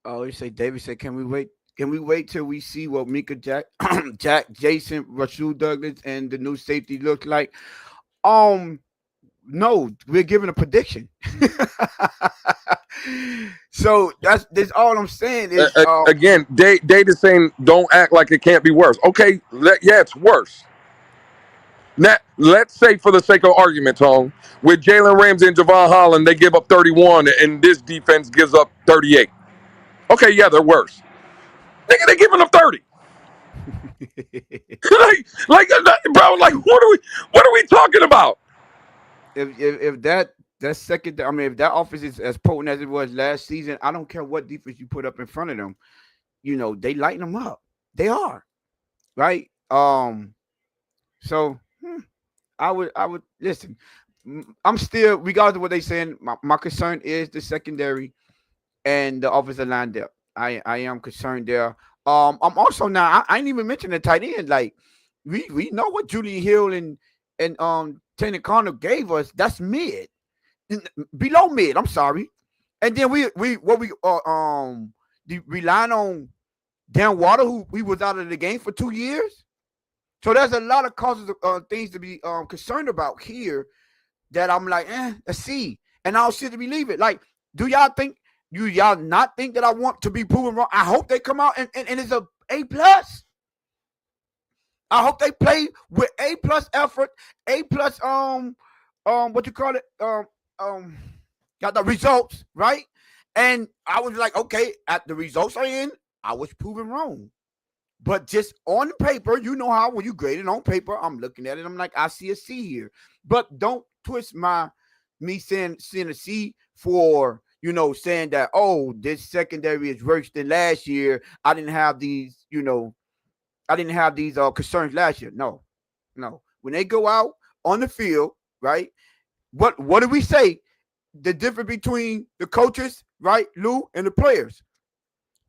Oh, David said, can we wait? Can we wait till we see what Mika Jack, Jason, Rasheed Douglas, and the new safety look like? No, we're giving a prediction. So that's all I'm saying is Again, Data saying don't act like it can't be worse. Okay, yeah, it's worse. Now, let's say for the sake of argument, Tone, with Jalen Ramsey and Javon Holland, they give up 31, and this defense gives up 38. Okay, yeah, they're worse. Nigga, they giving up 30. Bro, like, what are we talking about? if that second, I mean, if that offense is as potent as it was last season, I don't care what defense you put up in front of them. They lighten them up. They are right. So I would listen. I'm still, regardless of what they saying, my concern is the secondary and the offensive line depth. I am concerned there. I'm also now. I ain't even mentioned the tight end. Like we know what Julian Hill and Tanner Connor gave us. That's mid, below mid. I'm sorry. And then relying on Dan Water, who we was out of the game for 2 years. So there's a lot of causes of things to be concerned about here that I'm like, let's see. And I'll sit to believe it. Like, do y'all not think that I want to be proven wrong? I hope they come out and it's a plus. I hope they play with A plus effort, A plus what you call it? Got the results, right? And I was like, okay, at the results are in, I was proven wrong. But just on paper, you know how when you grade it on paper, I'm looking at it, I'm like, I see a C here. But don't twist me seeing a C for saying that, oh, this secondary is worse than last year. I didn't have these concerns last year. No. When they go out on the field, right? What do we say? The difference between the coaches, right, Lou, and the players.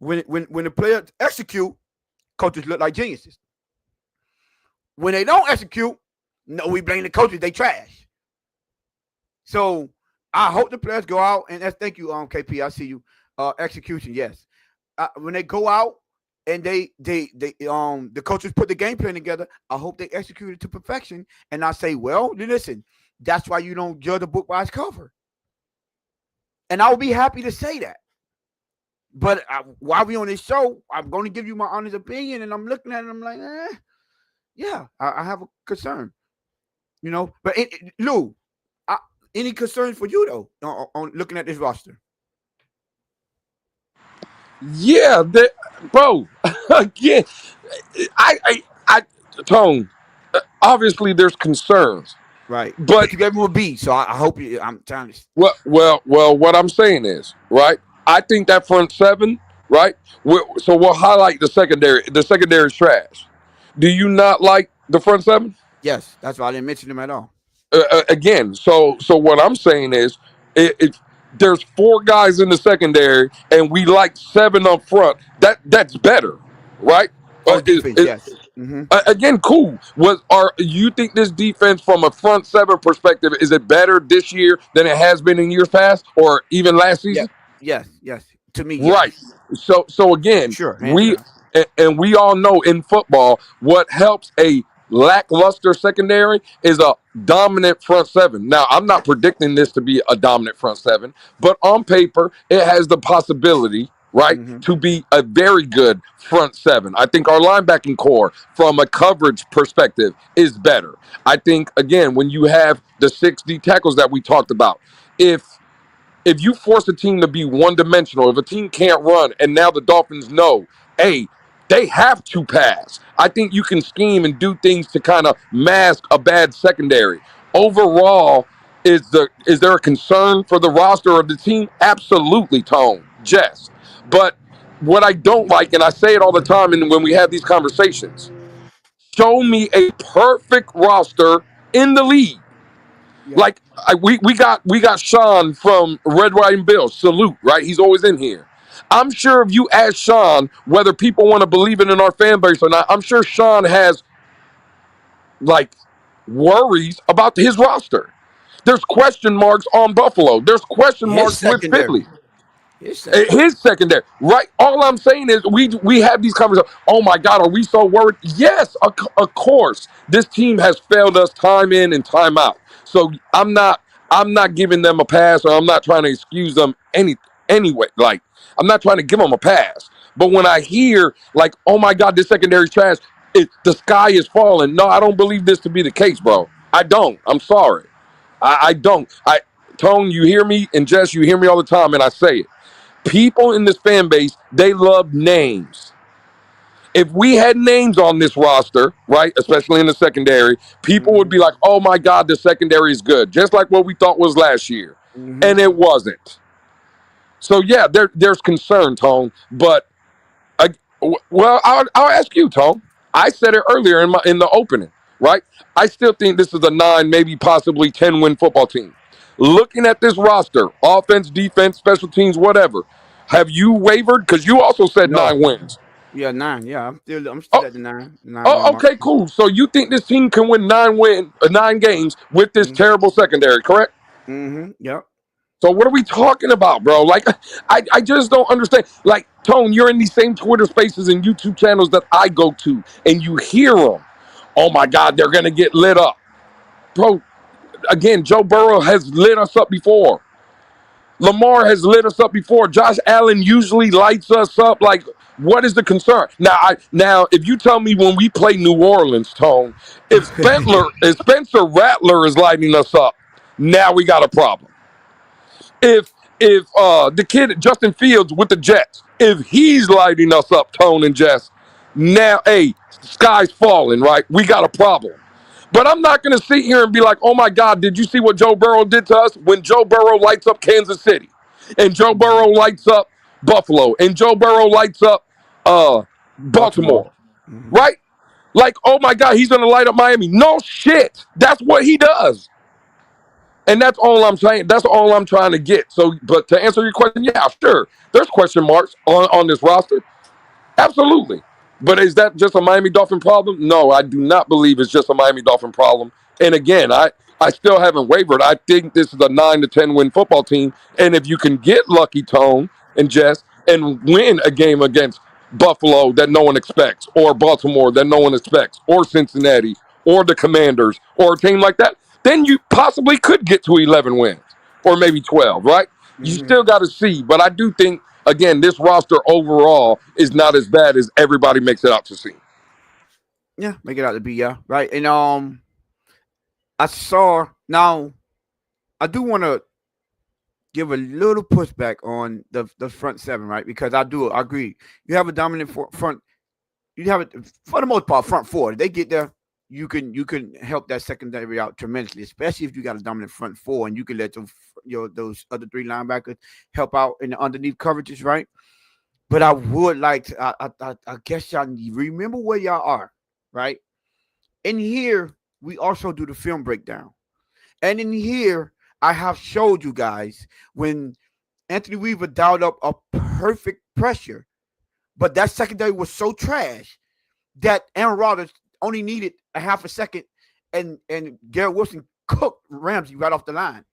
When the players execute, coaches look like geniuses. When they don't execute, no, we blame the coaches. They trash. So I hope the players go out and thank you, KP. I see you. Execution, yes. When they go out and the coaches put the game plan together, I hope they execute it to perfection. And I say, well, listen, that's why you don't judge a book by its cover. And I will be happy to say that. But while we on this show, I'm going to give you my honest opinion, and I'm looking at it, I'm like, yeah, I have a concern, But Lou, any concerns for you though on looking at this roster? Yeah, bro. Again, I Tone. Obviously, there's concerns, Right. but you gave him a B, so I hope you. I'm trying to. well. What I'm saying is, right. I think that front seven, right. So we'll highlight the secondary. The secondary is trash. Do you not like the front seven? Yes, that's why I didn't mention him at all. Again, so what I'm saying is, there's four guys in the secondary, and we like seven up front. That's better, right? On defense, yes. Mm-hmm. Again, cool. You think this defense from a front seven perspective, is it better this year than it has been in years past, or even last season? Yes. To me, yes. Right. So again, Sure. and we all know in football what helps a lackluster secondary is a dominant front seven. Now, I'm not predicting this to be a dominant front seven, but on paper, it has the possibility, right, to be a very good front seven. I think our linebacking core, from a coverage perspective, is better. I think, again, when you have the 6D tackles that we talked about, if you force a team to be one-dimensional, if a team can't run, and now the Dolphins know, hey, they have to pass, I think you can scheme and do things to kind of mask a bad secondary. Overall, is there a concern for the roster of the team? Absolutely, Tone. Jess. But what I don't like, and I say it all the time and when we have these conversations, show me a perfect roster in the league. Yeah. Like we got Sean from Red White and Bill. Salute, right? He's always in here. I'm sure if you ask Sean whether people want to believe it in our fan base or not, I'm sure Sean has like worries about his roster. There's question marks on Buffalo. There's question marks with Philly. His secondary, right? All I'm saying is we have these conversations. Oh my God, are we so worried? Yes, of course. This team has failed us time in and time out. So I'm not giving them a pass, or I'm not trying to excuse them any anyway. Like, I'm not trying to give them a pass. But when I hear, like, oh my God, this secondary's trash, the sky is falling. No, I don't believe this to be the case, bro. I don't. I'm sorry. I don't. Tone, you hear me? And Jess, you hear me all the time, and I say it. People in this fan base, they love names. If we had names on this roster, right, especially in the secondary, people would Mm-hmm. be like, oh my God, the secondary is good, just like what we thought was last year. Mm-hmm. And it wasn't. So, yeah, there's concern, Tone. But, uh, well, I'll ask you, Tone. I said it earlier in the opening, right? I still think this is a 9, maybe possibly 10-win football team. Looking at this roster, offense, defense, special teams, whatever, have you wavered? Because you also said No. 9 wins. Yeah, 9. Yeah, I'm still Oh, at the 9 win oh, mark. okay, cool. So you think this team can win 9 games with this Mm-hmm. terrible secondary, correct? Mm-hmm. Yep. So what are we talking about, bro? Like, I just don't understand. Like, Tone, you're in these same Twitter spaces and YouTube channels that I go to, and you hear them. Oh my God, they're gonna get lit up, bro. Again, Joe Burrow has lit us up before. Lamar has lit us up before. Josh Allen usually lights us up. Like, what is the concern? Now, if you tell me when we play New Orleans, Tone, if Spencer Rattler is lighting us up, now we got a problem. If the kid Justin Fields with the Jets, if he's lighting us up, Tone and Jess, now, hey, sky's falling, right? We got a problem. But I'm not going to sit here and be like, oh my God, did you see what Joe Burrow did to us? When Joe Burrow lights up Kansas City, and Joe Burrow lights up Buffalo, and Joe Burrow lights up Baltimore. Baltimore, Mm-hmm. right? Like, oh my God, he's going to light up Miami. No shit. That's what he does. And that's all I'm saying. That's all I'm trying to get. So, but to answer your question, yeah, sure. There's question marks on this roster. Absolutely. But is that just a Miami Dolphin problem? No, I do not believe it's just a Miami Dolphin problem. And again, I still haven't wavered. I think this is a 9 to 10 win football team. And if you can get lucky, Tone and Jess, and win a game against Buffalo that no one expects, or Baltimore that no one expects, or Cincinnati, or the Commanders, or a team like that, then you possibly could get to 11 wins, or maybe 12, right? You Mm-hmm. still got to see. But I do think, again, this roster overall is not as bad as everybody makes it out to see. Yeah, make it out to be, yeah, right. And I saw now. I do want to give a little pushback on the front seven, right? Because I agree. You have a dominant front. You have it for the most part front four. If they get there, you can help that secondary out tremendously, especially if you got a dominant front four and you can let those other 3 linebackers help out in the underneath coverages, right? But I would like to. I guess y'all remember where y'all are, right? In here, we also do the film breakdown. And in here, I have showed you guys when Anthony Weaver dialed up a perfect pressure, but that secondary was so trash that Aaron Rodgers only needed a half a second, and Garrett Wilson cooked Ramsey right off the line.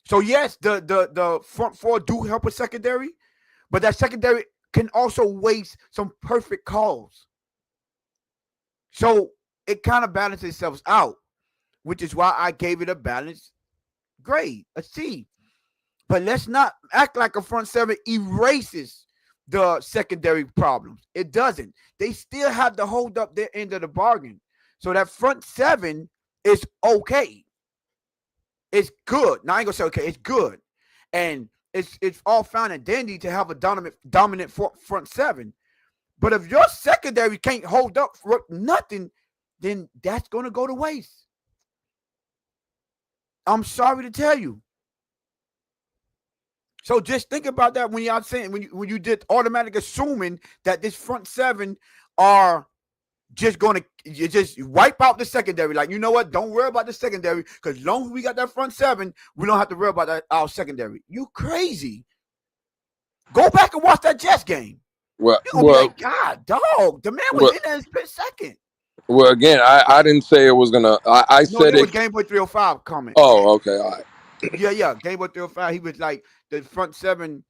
So yes, the front four do help a secondary, but that secondary can also waste some perfect calls. So it kind of balances itself out, which is why I gave it a balanced grade, a C. But let's not act like a front seven erases the secondary problems. It doesn't. They still have to hold up their end of the bargain. So that front seven is okay. It's good. Now I ain't gonna say okay. It's good, and it's all fine and dandy to have a dominant front seven. But if your secondary can't hold up for nothing, then that's gonna go to waste. I'm sorry to tell you. So just think about that when y'all saying when you did automatic assuming that this front seven are just going to just wipe out the secondary. Like, you know what? Don't worry about the secondary because as long as we got that front seven, we don't have to worry about our secondary. You crazy. Go back and watch that Jets game. Well, You're going to be like, God, dog, the man was well, in there in split second. well, again, I didn't say it was going to, I No, said it was it. Game Boy 305 comment. Oh, okay, all right. Yeah. Game Boy 305. He was like, the front seven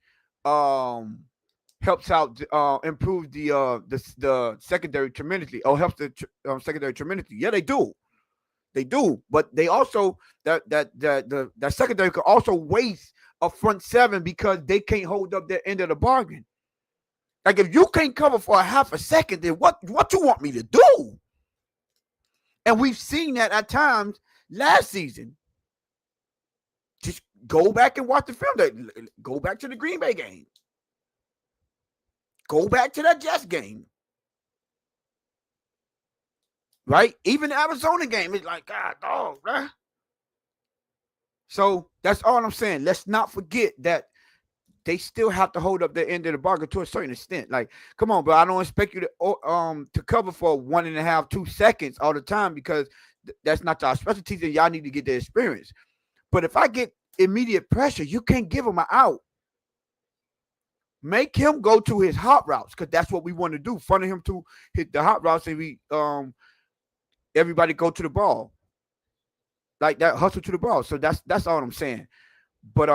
helps out improve the secondary tremendously. Oh, helps the secondary tremendously. Yeah, they do, but they also that secondary could also waste a front seven because they can't hold up their end of the bargain. Like if you can't cover for a half a second, then what you want me to do? And we've seen that at times last season. Just go back and watch the film. Go back to the Green Bay game. Go back to that Jets game. Right? Even the Arizona game is like, God, dog, right? So that's all I'm saying. Let's not forget that they still have to hold up their end of the bargain to a certain extent. Like, come on, bro. I don't expect you to cover for 1.5, 2 seconds all the time because that's not our specialties and y'all need to get the experience. But if I get immediate pressure, you can't give him an out. Make him go to his hot routes because that's what we want to do. Funnel him to hit the hot routes and we everybody go to the ball. Like that, hustle to the ball. So that's all I'm saying. But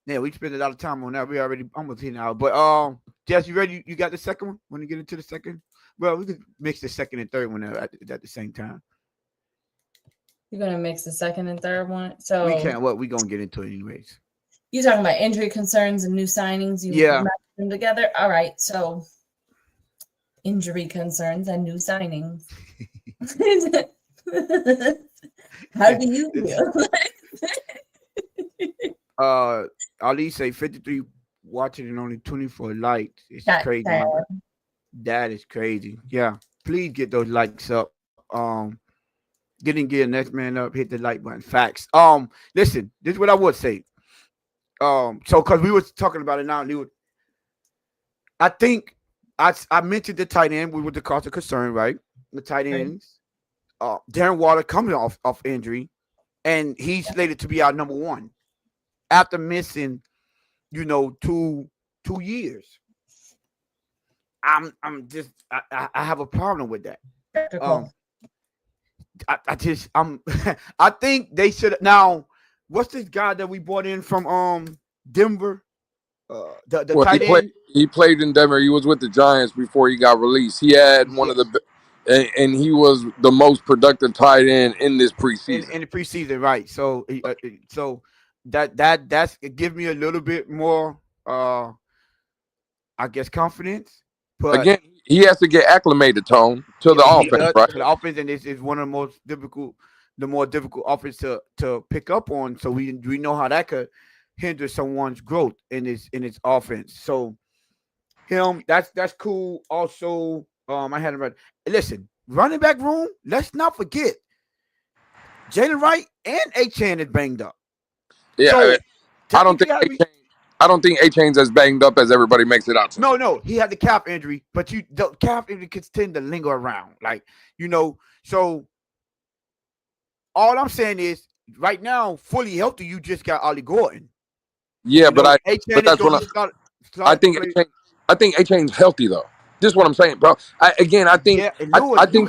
yeah, we spent a lot of time on that. We already almost here now. But Jess, you ready? You got the second one? Want to get into the second? Well, we could mix the second and third one at the same time. You're gonna mix the second and third one. So we can't. What we gonna get into it anyways? You talking about injury concerns and new signings? You match them together. All right. So injury concerns and new signings. How do you feel? Ali say 53 watching and only 24 likes. It's crazy. That is crazy. Yeah. Please get those likes up. Get next man up, hit the like button. Facts. Listen, this is what I would say. So because we were talking about it now, I think I mentioned the tight end with the cause of concern, right? The tight ends. Darren Waller coming off injury, and he's slated to be our number one after missing, 2 years. I have a problem with that. I think they should now. What's this guy that we brought in from Denver? The tight end. He played in Denver. He was with the Giants before he got released. He had one of the, and he was the most productive tight end in this preseason. In the preseason, right? So, that's it gives me a little bit more, I guess, confidence. But again, he has to get acclimated, Tone, to the offense, right? To the offense, and this is one of the more difficult offense to pick up on. So we know how that could hinder someone's growth in his offense. So that's cool. Also, I had him read. Listen, running back room. Let's not forget, Jalen Wright and A-Chain is banged up. Yeah, so, I don't think A-Chain's as banged up as everybody makes it out to. No, he had the calf injury, but the calf injury can tend to linger around, So all I'm saying is, right now, fully healthy, you just got Ollie Gordon. Yeah, but that's what I think. I think A-Chain's healthy though. This is what I'm saying, bro. I think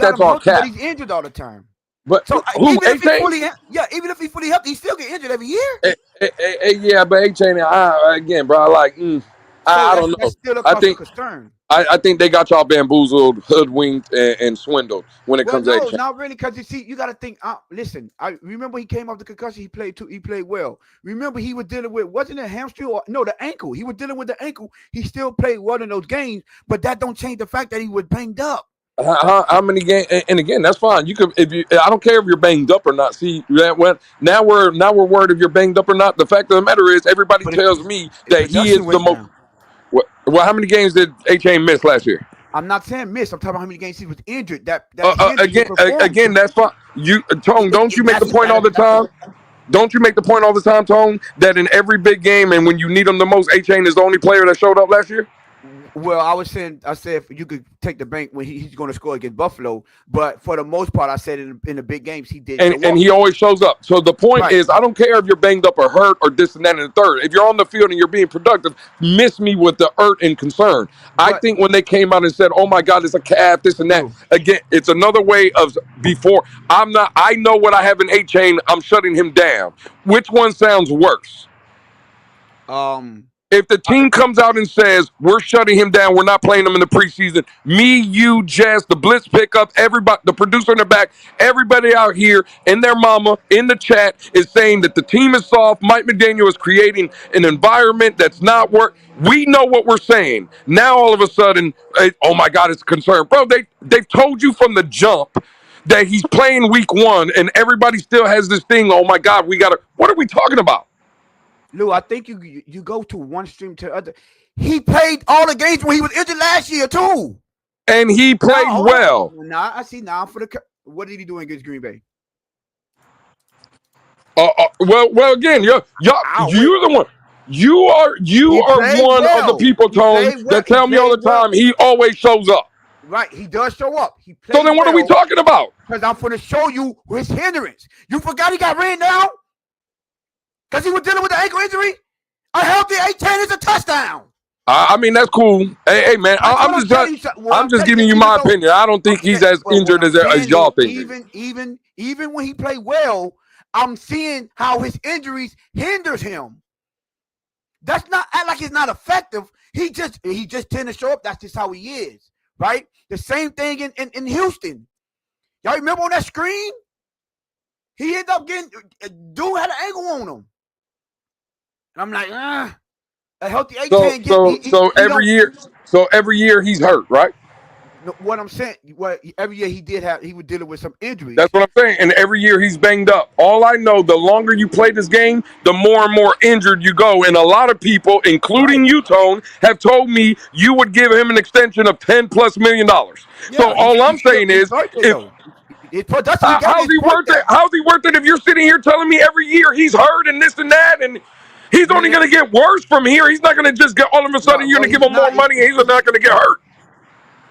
that's all cap. He's injured all the time. But so even if he's fully healthy, he still get injured every year. Yeah, but A-Chain, again, bro, I don't know. That's still a cause of concern. I think they got y'all bamboozled, hoodwinked, and swindled when it comes to A-Chain. Not really, because you got to think. Listen, I remember he came off the concussion. He played well. Remember he was dealing with, wasn't it a hamstring or no, the ankle? He was dealing with the ankle. He still played well in those games, but that don't change the fact that he was banged up. How many games? And again, that's fine. You could, I don't care if you're banged up or not. See, now we're worried if you're banged up or not. The fact of the matter is, everybody tells me that he is the most. Well, how many games did A-Chain miss last year? I'm not saying miss. I'm talking about how many games he was injured. Again, that's fine. Tone, don't you make the point all the time? Don't you make the point all the time, Tone, that in every big game and when you need him the most, A-Chain is the only player that showed up last year? Well, I said if you could take the bank when he's going to score against Buffalo, but for the most part, I said in the big games he did. And he always shows up. So the point is, I don't care if you're banged up or hurt or this and that and the third. If you're on the field and you're being productive, miss me with the hurt and concern. I think when they came out and said, "Oh my God, it's a calf," this and that. Again, it's another way of before. I know what I have in A-Chain. I'm shutting him down. Which one sounds worse? If the team comes out and says, we're shutting him down, we're not playing him in the preseason, me, you, Jess, the Blitz pickup, everybody, the producer in the back, everybody out here and their mama in the chat is saying that the team is soft. Mike McDaniel is creating an environment that's not work. We know what we're saying. Now, all of a sudden, oh my God, it's a concern. Bro, they've told you from the jump that he's playing week 1 and everybody still has this thing, oh my God, what are we talking about? Lou, I think you go to one stream to the other. He played all the games when he was injured last year too, and he played well. Now I see. Now what did he do against Green Bay? Well, again, you're the one. You are one of the people, Tone, that tell me all the time he always shows up. Right, he does show up. So then, what are we talking about? Because I'm going to show you his hindrance. You forgot he got ran down. Because he was dealing with the ankle injury? A healthy 8-10 is a touchdown. I mean, that's cool. Hey, man, I'm just giving you my opinion. I don't think he's as injured as y'all think. Even when he played well, I'm seeing how his injuries hinders him. That's not act like he's not effective. He just tend to show up. That's just how he is, right? The same thing in Houston. Y'all remember on that screen? He ended up getting dude had an ankle on him. I'm like, a healthy 8-10. So every year he's hurt, right? What I'm saying, every year he was dealing with some injuries. That's what I'm saying. And every year he's banged up. All I know, the longer you play this game, the more and more injured you go. And a lot of people, including you, Tone, have told me you would give him an extension of $10+ million. Yeah, so all I'm saying is, how's he worth it? How's he worth it if you're sitting here telling me every year he's hurt and this and that, and he's only going to get worse from here? He's not going to just get all of a sudden you're going to give him more money and he's not going to get hurt.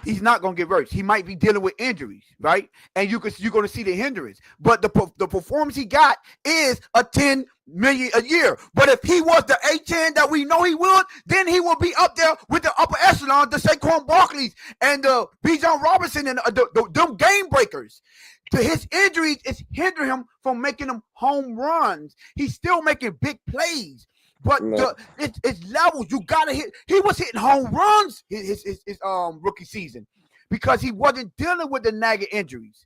He's not going to get worse. He might be dealing with injuries, right? And you're going to see the hindrance. But the performance he got is a $10 million a year. But if he was the 8-10 that we know he would, then he will be up there with the upper echelon, the Saquon Barkleys and the Bijan Robinson and them game breakers. To his injuries, it's hindering him from making them home runs. He's still making big plays. But it's levels. You gotta hit. He was hitting home runs his rookie season because he wasn't dealing with the nagging injuries,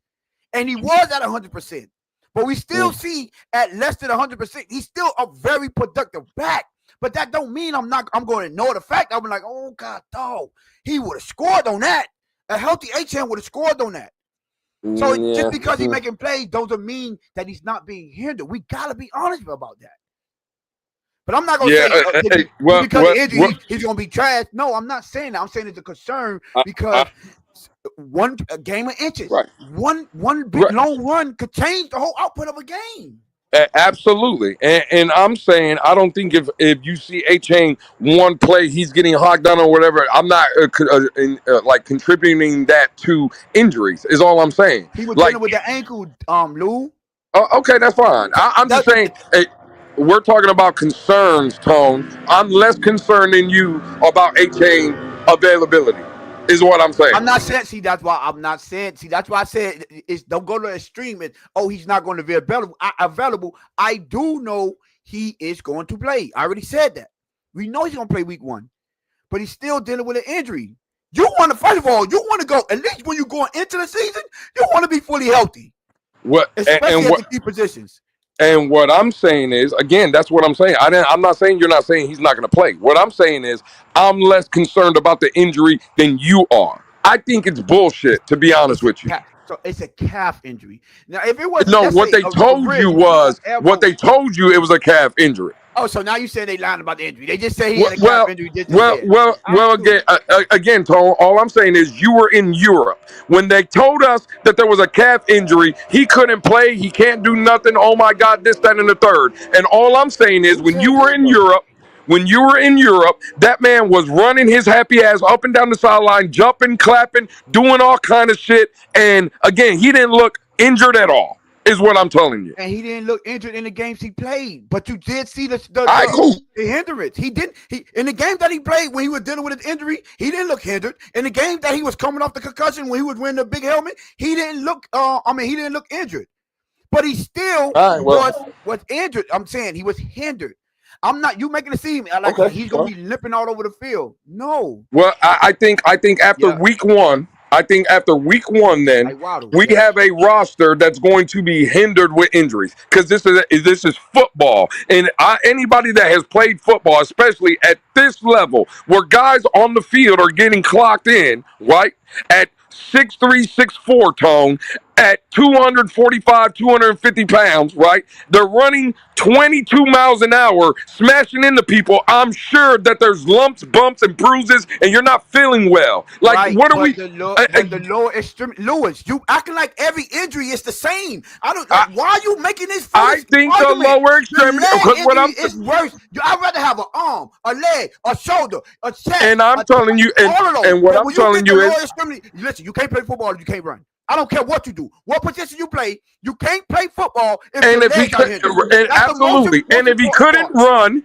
and he was at 100%. But we still see at less than 100%, he's still a very productive back. But that don't mean I'm going to ignore the fact. I'm like, oh God, dog, he would have scored on that. A healthy 8-10 would have scored on that. So just because he's making plays doesn't mean that he's not being hindered. We gotta be honest about that. But I'm not going to say because of injury, he's going to be trash. No, I'm not saying that. I'm saying it's a concern because one game of inches, one big long run could change the whole output of a game. Absolutely. And I'm saying I don't think if you see A-Chain one play, he's getting hogged down or whatever, I'm not contributing that to injuries is all I'm saying. He was dealing with the ankle, Lou. Okay, that's fine. I'm just saying... we're talking about concerns, Tone. I'm less concerned than you about A-Chain availability, is what I'm saying. I'm not saying, that's why I'm not saying, that's why I said, don't go to the extreme. He's not going to be available. I do know he is going to play. I already said that. We know he's going to play week 1, but he's still dealing with an injury. You want to, first of all, you want to go, at least when you're going into the season, you want to be fully healthy. Especially at the key positions. And what I'm saying is, again, that's what I'm saying. I'm not saying you're not saying he's not going to play. What I'm saying is I'm less concerned about the injury than you are. I think it's bullshit, to be honest with you. So it's a calf injury. Now, if it was what they told you it was a calf injury. Oh, so now you say they lying about the injury. They just say he had a calf injury. Again, Tone, all I'm saying is you were in Europe. When they told us that there was a calf injury, he couldn't play, he can't do nothing, oh my God, this, that, and the third. And all I'm saying is when you were in Europe, that man was running his happy ass up and down the sideline, jumping, clapping, doing all kind of shit. And again, he didn't look injured at all. Is what I'm telling you. And he didn't look injured in the games he played. But you did see the hindrance. He in the game that he played when he was dealing with his injury, he didn't look hindered. In the game that he was coming off the concussion when he was wearing the big helmet, he didn't look he didn't look injured. But he still was injured. I'm saying he was hindered. I'm not. You making it seem like Okay. he's gonna be limping all over the field. No. Well, I think after week one, then Like Waddle. we Yeah. have a roster that's going to be hindered with injuries because this is football, and anybody that has played football, especially at this level, where guys on the field are getting clocked in, right, at 6'3", 6'4", Tone, at 245, 250 pounds, right? They're running 22 miles an hour, smashing into people. I'm sure that there's lumps, bumps, and bruises, and you're not feeling well. Like, Right, what are but we? the lower extreme, Lewis, you acting like every injury is the same. I don't. Why are you making this? I think argument? the lower extremity. The leg What I'm injury is worse. I'd rather have an arm, a leg, a shoulder, a chest. and I'm telling you, all of those. and what But I'm when telling get you the is, lower extremity, listen, you can't play football if you can't run. I don't care what you do, what position you play. You can't play football if and your if he legs are could, hindered. and absolutely, and if he couldn't run,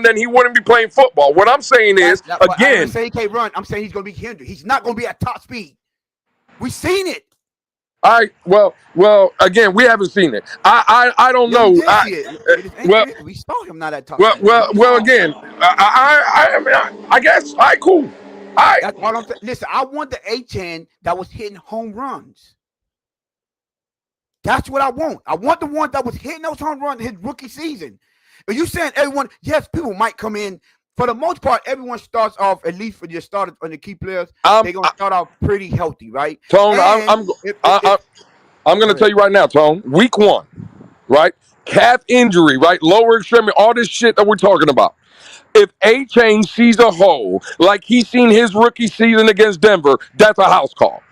then he wouldn't be playing football. What I'm saying is, I didn't again, say he can't run. I'm saying he's going to be hindered. He's not going to be at top speed. We've seen it. well, again, we haven't seen it. I don't know. We saw him not at top. Well, again, I guess, all right, cool. That's all I'm saying. Listen, I want the A-10 that was hitting home runs. That's what I want. I want the one that was hitting those home runs his rookie season. Are you saying everyone? Yes, people might come in. For the most part, everyone starts off, at least for your starters and the key players, they're going to start off pretty healthy, right? Tone, I'm going to tell you right now, Tone, week one, right? Calf injury, right? Lower extremity, all this shit that we're talking about. If A-Chain sees a hole like he's seen his rookie season against Denver, that's a house call.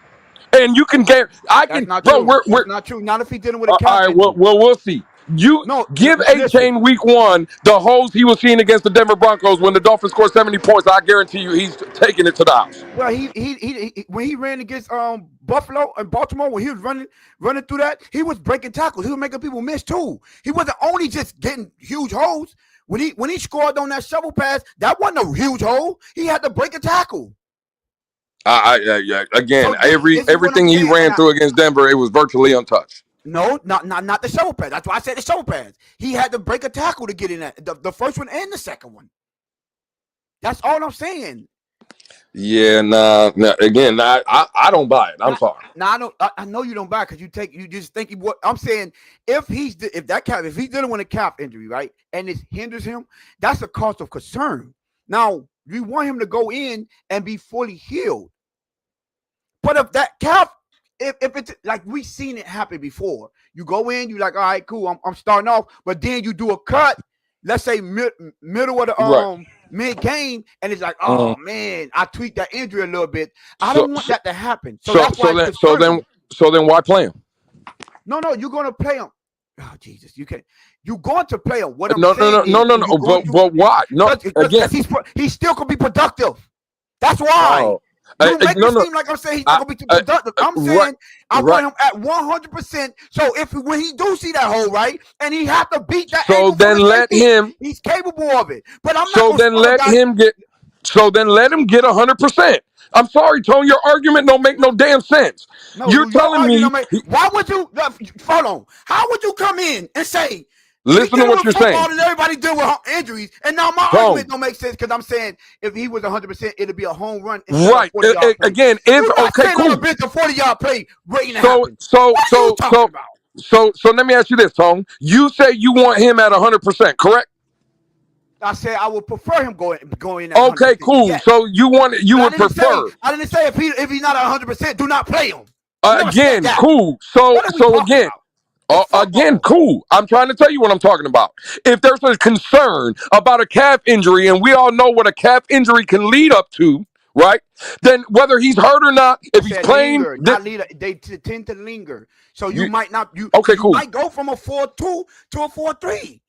And you can get, That's not true. That's not true. Not if he's dealing with a calf all right, well, we'll see. Give A-Chain week one the holes he was seeing against the Denver Broncos when the Dolphins scored 70 points. I guarantee you he's taking it to the house. Well, he when he ran against Buffalo and Baltimore, when he was running through that, he was breaking tackles. He was making people miss too. He wasn't only just getting huge holes. When he scored on that shovel pass, that wasn't a huge hole. He had to break a tackle. Again, so everything he ran through against Denver, it was virtually untouched. No, not the shovel pass. That's why I said the shovel pass. He had to break a tackle to get in that. The first one and the second one. That's all I'm saying. Yeah, nah. Again, I don't buy it. I'm sorry. I know you don't buy it because you just think what I'm saying. If he's dealing with a calf injury, right, and it hinders him, that's a cause of concern. Now we want him to go in and be fully healed. But if that calf, if it's like we've seen it happen before, you go in, you like, all right, cool, I'm starting off, but then you do a cut, let's say middle of the mid game, and it's like, oh man, I tweaked that injury a little bit. I don't want that to happen. So then why play him? No, you're gonna play him. Oh Jesus, you can't. You're going to play him. What I'm no. But why? No, again, he still could be productive. That's why. You make it seem like I'm saying he's not gonna be productive. I'm saying I want him at 100%. So when he do see that hole, right, and he have to beat that, so then let him. He's capable of it. But I'm not. So then let him get 100%. I'm sorry, Tony. Your argument don't make no damn sense. No, you're telling me. Why would you? Hold on. How would you come in and say? Listen to what you're saying. And everybody deal with injuries, and now my argument don't make sense because I'm saying if he was 100%, it'd be a home run. Right. Again, okay, cool. A 40-yard play waiting to happen. So let me ask you this, Tone. You say you want him at 100%, correct? I said I would prefer him going at 100%. Okay, cool. Yes. So you would prefer. I didn't say if he's not at 100%, do not play him. Again, cool. So again. Again, cool. I'm trying to tell you what I'm talking about. If there's a concern about a calf injury, and we all know what a calf injury can lead up to, right? Then whether he's hurt or not, if he's playing, they tend to linger. So you might not. You might go from a 4-2 to a 4-3.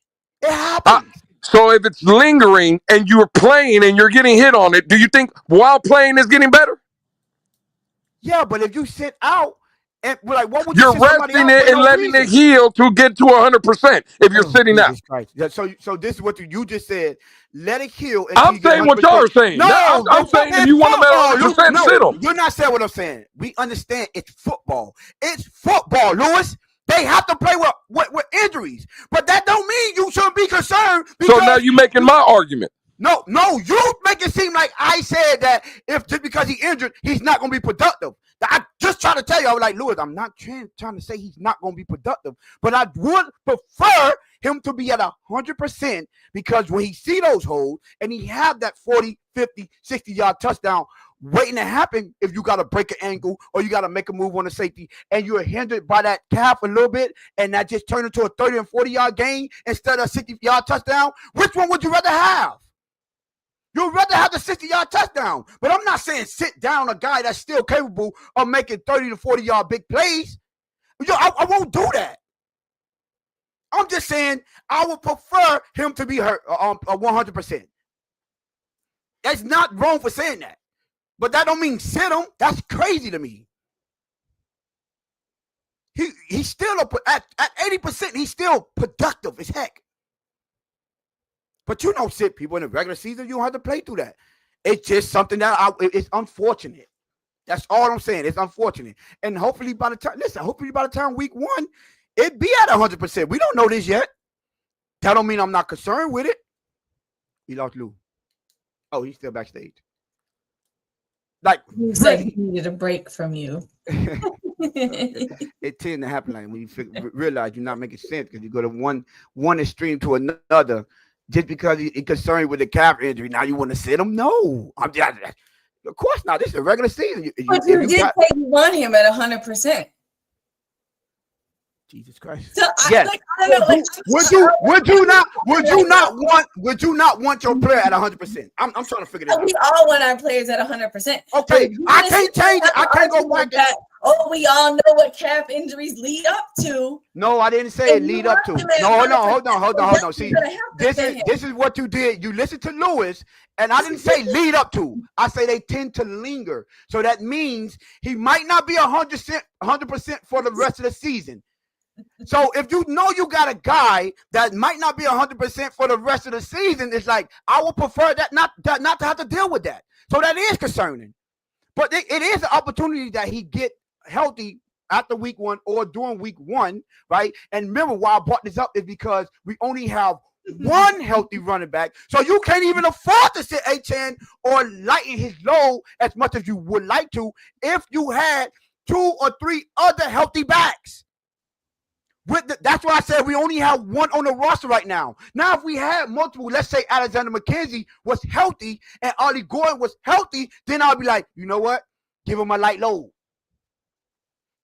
It happens. So if it's lingering and you're playing and you're getting hit on it, do you think while playing is getting better? Yeah, but if you sit out. And like, what would you're resting it and letting it heal to get to 100% if you're sitting out. Yeah, so this is what you just said. Let it heal. I'm saying what y'all are saying. No, I'm saying if you want to 100%, sit them. You're not saying what I'm saying. We understand it's football. It's football, Lewis. They have to play with injuries. But that don't mean you shouldn't be concerned. So now you're making my argument. No, you make it seem like I said that if just because he's injured, he's not going to be productive. I just try to tell you, I was like, Lewis, I'm not trying to say he's not going to be productive, but I would prefer him to be at 100% because when he see those holes and he have that 40, 50, 60-yard touchdown waiting to happen if you got to break an ankle or you got to make a move on the safety and you're hindered by that calf a little bit and that just turned into a 30 and 40-yard gain instead of a 60-yard touchdown, which one would you rather have? You'd rather have the 60-yard touchdown. But I'm not saying sit down a guy that's still capable of making 30 to 40-yard big plays. I won't do that. I'm just saying I would prefer him to be hurt 100%. That's not wrong for saying that. But that don't mean sit him. That's crazy to me. He's still at 80%, he's still productive as heck. But you don't sit people in the regular season. You don't have to play through that. It's just something that it's unfortunate. That's all I'm saying. It's unfortunate. And hopefully by the time week 1, it be at 100%. We don't know this yet. That don't mean I'm not concerned with it. We lost Lou. Oh, he's still backstage. Like you said he needed a break from you. It tends to happen like when you realize you're not making sense because you go to one extreme to another. Just because he's concerned with the calf injury, now you want to sit him? No, of course not. This is a regular season. But you did say you want him at 100%. Jesus Christ! So yes. Would you not want your player at 100%? I'm trying to figure this out. We all want our players at 100%. Okay, I can't change it. I can't go back. Oh, we all know what calf injuries lead up to. No, I didn't say it lead up to. No, hold on. See, this is what you did. You listened to Lewis, and I didn't say lead up to. I say they tend to linger. So that means he might not be 100% for the rest of the season. So if you know you got a guy that might not be 100% for the rest of the season, it's like I would prefer that not to have to deal with that. So that is concerning. But it is an opportunity that he get healthy after week 1 or during week 1, right? And remember why I brought this up is because we only have one healthy running back. So you can't even afford to sit Achane or lighten his load as much as you would like to if you had 2 or 3 other healthy backs. That's why I said we only have one on the roster right now. Now, if we had multiple, let's say Alexander McKenzie was healthy and Ollie Gordon was healthy, then I'll be like, you know what? Give him a light load.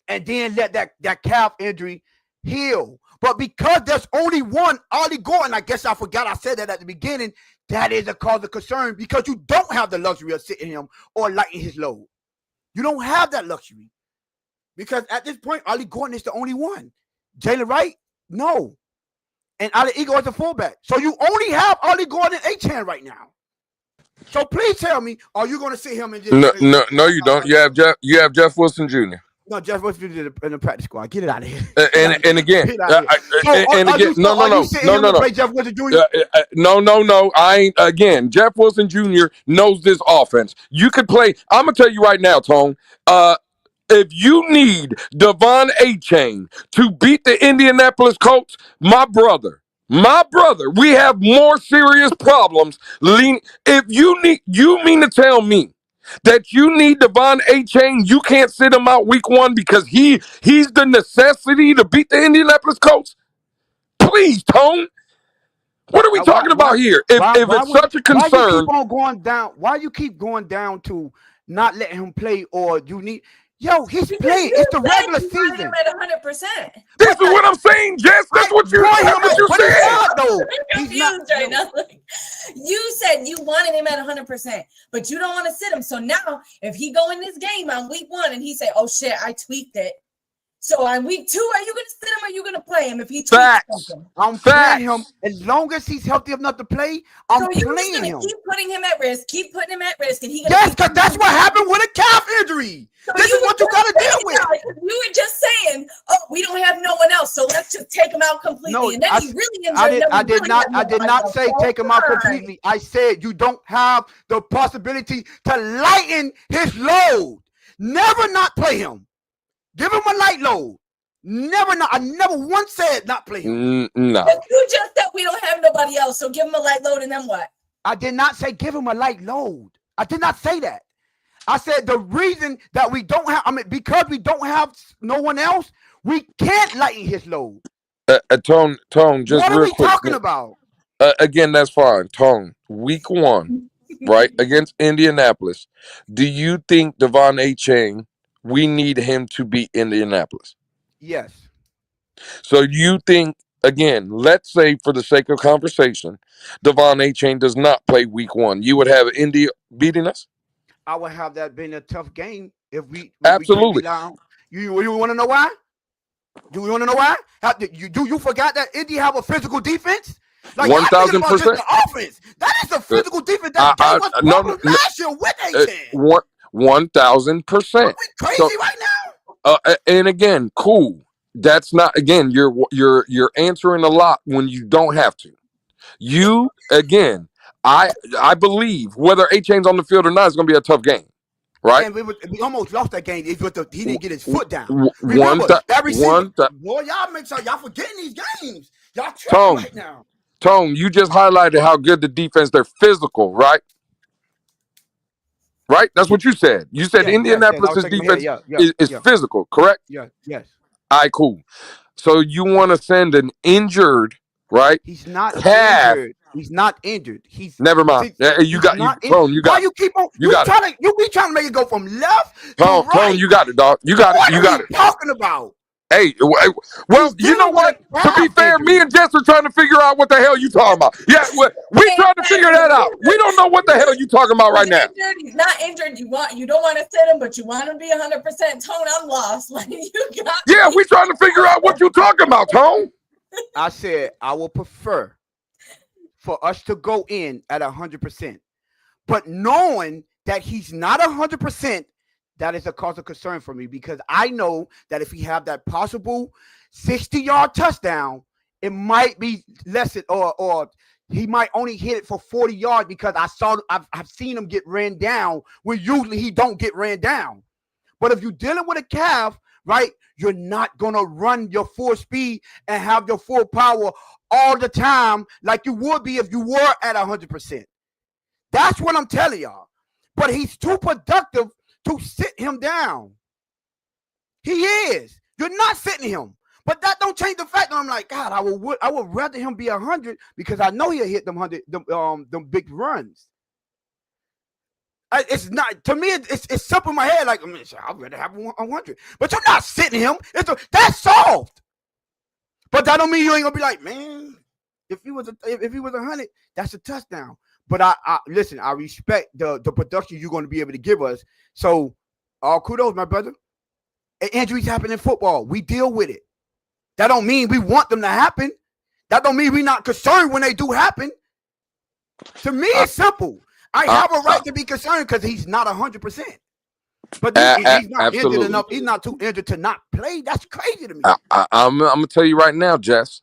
And then let that calf injury heal. But because there's only one Ollie Gordon, I guess I forgot I said that at the beginning, that is a cause of concern because you don't have the luxury of sitting him or lightening his load. You don't have that luxury. Because at this point, Ollie Gordon is the only one. Jalen Wright, no. And Ali Eagle is the fullback. So you only have Ollie Gordon and Achane right now. So please tell me, are you going to sit him and just No, you don't. You have Jeff Wilson Jr. No, Jeff Wilson Jr. in the practice squad. Get it out of here. And again, no. I ain't. Again, Jeff Wilson Jr. knows this offense. You could play. I'm gonna tell you right now, Tone. If you need Devon Achane to beat the Indianapolis Colts, my brother, we have more serious problems. If you mean to tell me that you need Devon Achane, you can't sit him out week 1 because he's the necessity to beat the Indianapolis Colts? Please, Tone. What are we talking about here? If it's such a concern, why you keep going down to not letting him play or you need? Yo, he's playing. It's the regular season. Him at 100%. This is what I'm saying, Jess. That's what you said. He's confused right now. You said you wanted him at 100%, but you don't want to sit him. So now, if he go in this game on week 1 and he say, "Oh shit, I tweaked it," so on week 2, are you going to sit him or are you going to play him if he tweaks something? I'm playing him as long as he's healthy enough to play. I'm playing him. Keep putting him at risk. Keep putting him at risk, and yes, because that's what happened with a calf injury. So this is what you got to deal with. You were just saying, "Oh, we don't have no one else, so let's just take him out completely." No, and then he really injured. I did not say take him out completely. I said you don't have the possibility to lighten his load. Never not play him. Give him a light load. Never, not. I never once said not play him. No. You just said we don't have nobody else, so give him a light load and then what? I did not say give him a light load. I did not say that. I said the reason that we don't have, because we don't have no one else, we can't lighten his load. Tone, just what are real we quick. talking about? Again, that's fine. Tone, week 1, right, against Indianapolis. Do you think Devon Achane, we need him to be Indianapolis? Yes. So you think, again, let's say for the sake of conversation, Devon Achane does not play week 1. You would have Indy beating us? I would have that been a tough game if we Absolutely. You want to know why? Do you want to know why? Do you forgot that Indy have a physical defense? Like 1,000%. Offense. That is a physical defense that gave us problems last year with Achane. 1,000%. Crazy right now. And again, cool. That's not, again, you're answering a lot when you don't have to. You, again, I believe whether Achane's on the field or not, it's going to be a tough game. Right? And we almost lost that game. He didn't get his foot down. Boy, y'all make sure y'all forgetting these games. Y'all tripping right now. Tone, you just highlighted how good the defense, they're physical, right? Right? That's what you said. You said Indianapolis' defense is physical, correct? Yeah, yes. All right, cool. So you want to send an injured, right? He's not injured. He's not injured. Never mind. You got it. Why you keep on? You be trying to make it go from left to right. Tone, you got it, dog. You got it. You got it. What are you talking about? Hey, well, you know what? To be fair, me and Jess are trying to figure out what the hell you talking about. Yeah, we trying to figure that out. We don't know what the hell you talking about right now. He's not injured. You don't want to sit him, but you want him to be 100%. Tone, I'm lost. Like you got. Yeah, we trying to figure out what you talking about, Tone. I said I would prefer for us to go in at 100%, but knowing that he's not 100%. That is a cause of concern for me because I know that if he have that possible 60-yard touchdown, it might be less or he might only hit it for 40 yards because I've seen him get ran down where usually he don't get ran down. But if you're dealing with a calf, right, you're not gonna run your full speed and have your full power all the time like you would be if you were at 100%. That's what I'm telling y'all. But he's too productive to sit him down. He is. You're not sitting him. But that don't change the fact that I'm like, God, I would rather him be 100 because I know he'll hit them big runs. It's not, to me, it's simple in my head. Like, I'd rather have 100. But you're not sitting him. That's soft. But that don't mean you ain't gonna be like, man, if he was 100, that's a touchdown. But I listen, I respect the production you're going to be able to give us. So, all kudos, my brother. Injuries happen in football. We deal with it. That don't mean we want them to happen. That don't mean we're not concerned when they do happen. To me, it's simple. I have a right to be concerned because he's not 100%. But he's not injured enough. He's not too injured to not play. That's crazy to me. I'm going to tell you right now, Jess.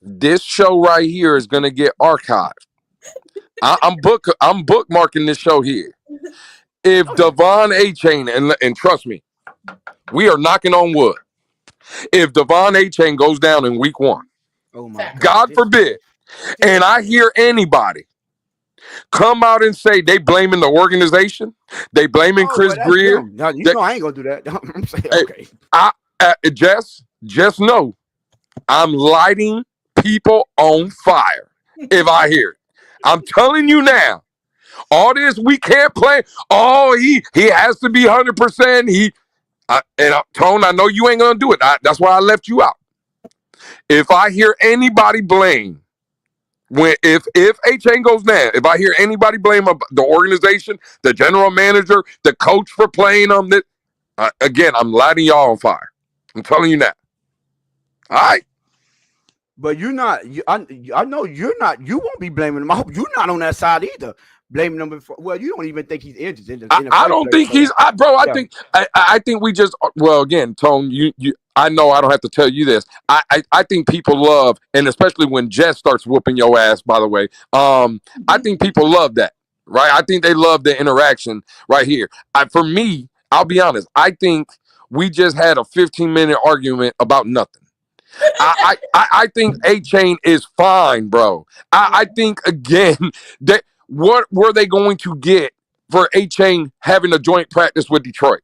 This show right here is going to get archived. I'm bookmarking this show here. If Devon Achane, and trust me, we are knocking on wood. If Devon Achane goes down in week 1, oh my God forbid, and I hear anybody come out and say they blaming the organization, they blaming Chris Grier. No, I ain't gonna do that. I'm saying, okay. Just know, I'm lighting people on fire if I hear it. I'm telling you now, all this we can't play. Oh, he has to be 100%. Tone, I know you ain't gonna do it. That's why I left you out. If I hear anybody blame if Achane goes down, if I hear anybody blame the organization, the general manager, the coach for playing them, again, I'm lighting y'all on fire. I'm telling you now. All right. But you're not. I know you're not. You won't be blaming him. I hope you're not on that side either. Blaming him. Well, you don't even think he's injured. I don't think he's. I think we just. Well, again, Tone. You. I know I don't have to tell you this. I think people love, and especially when Jess starts whooping your ass. By the way, I think people love that. Right. I think they love the interaction right here. For me, I'll be honest. I think We just had a 15-minute argument about nothing. I think A-Chain is fine, bro. I think again that what were they going to get for A-Chain having a joint practice with Detroit?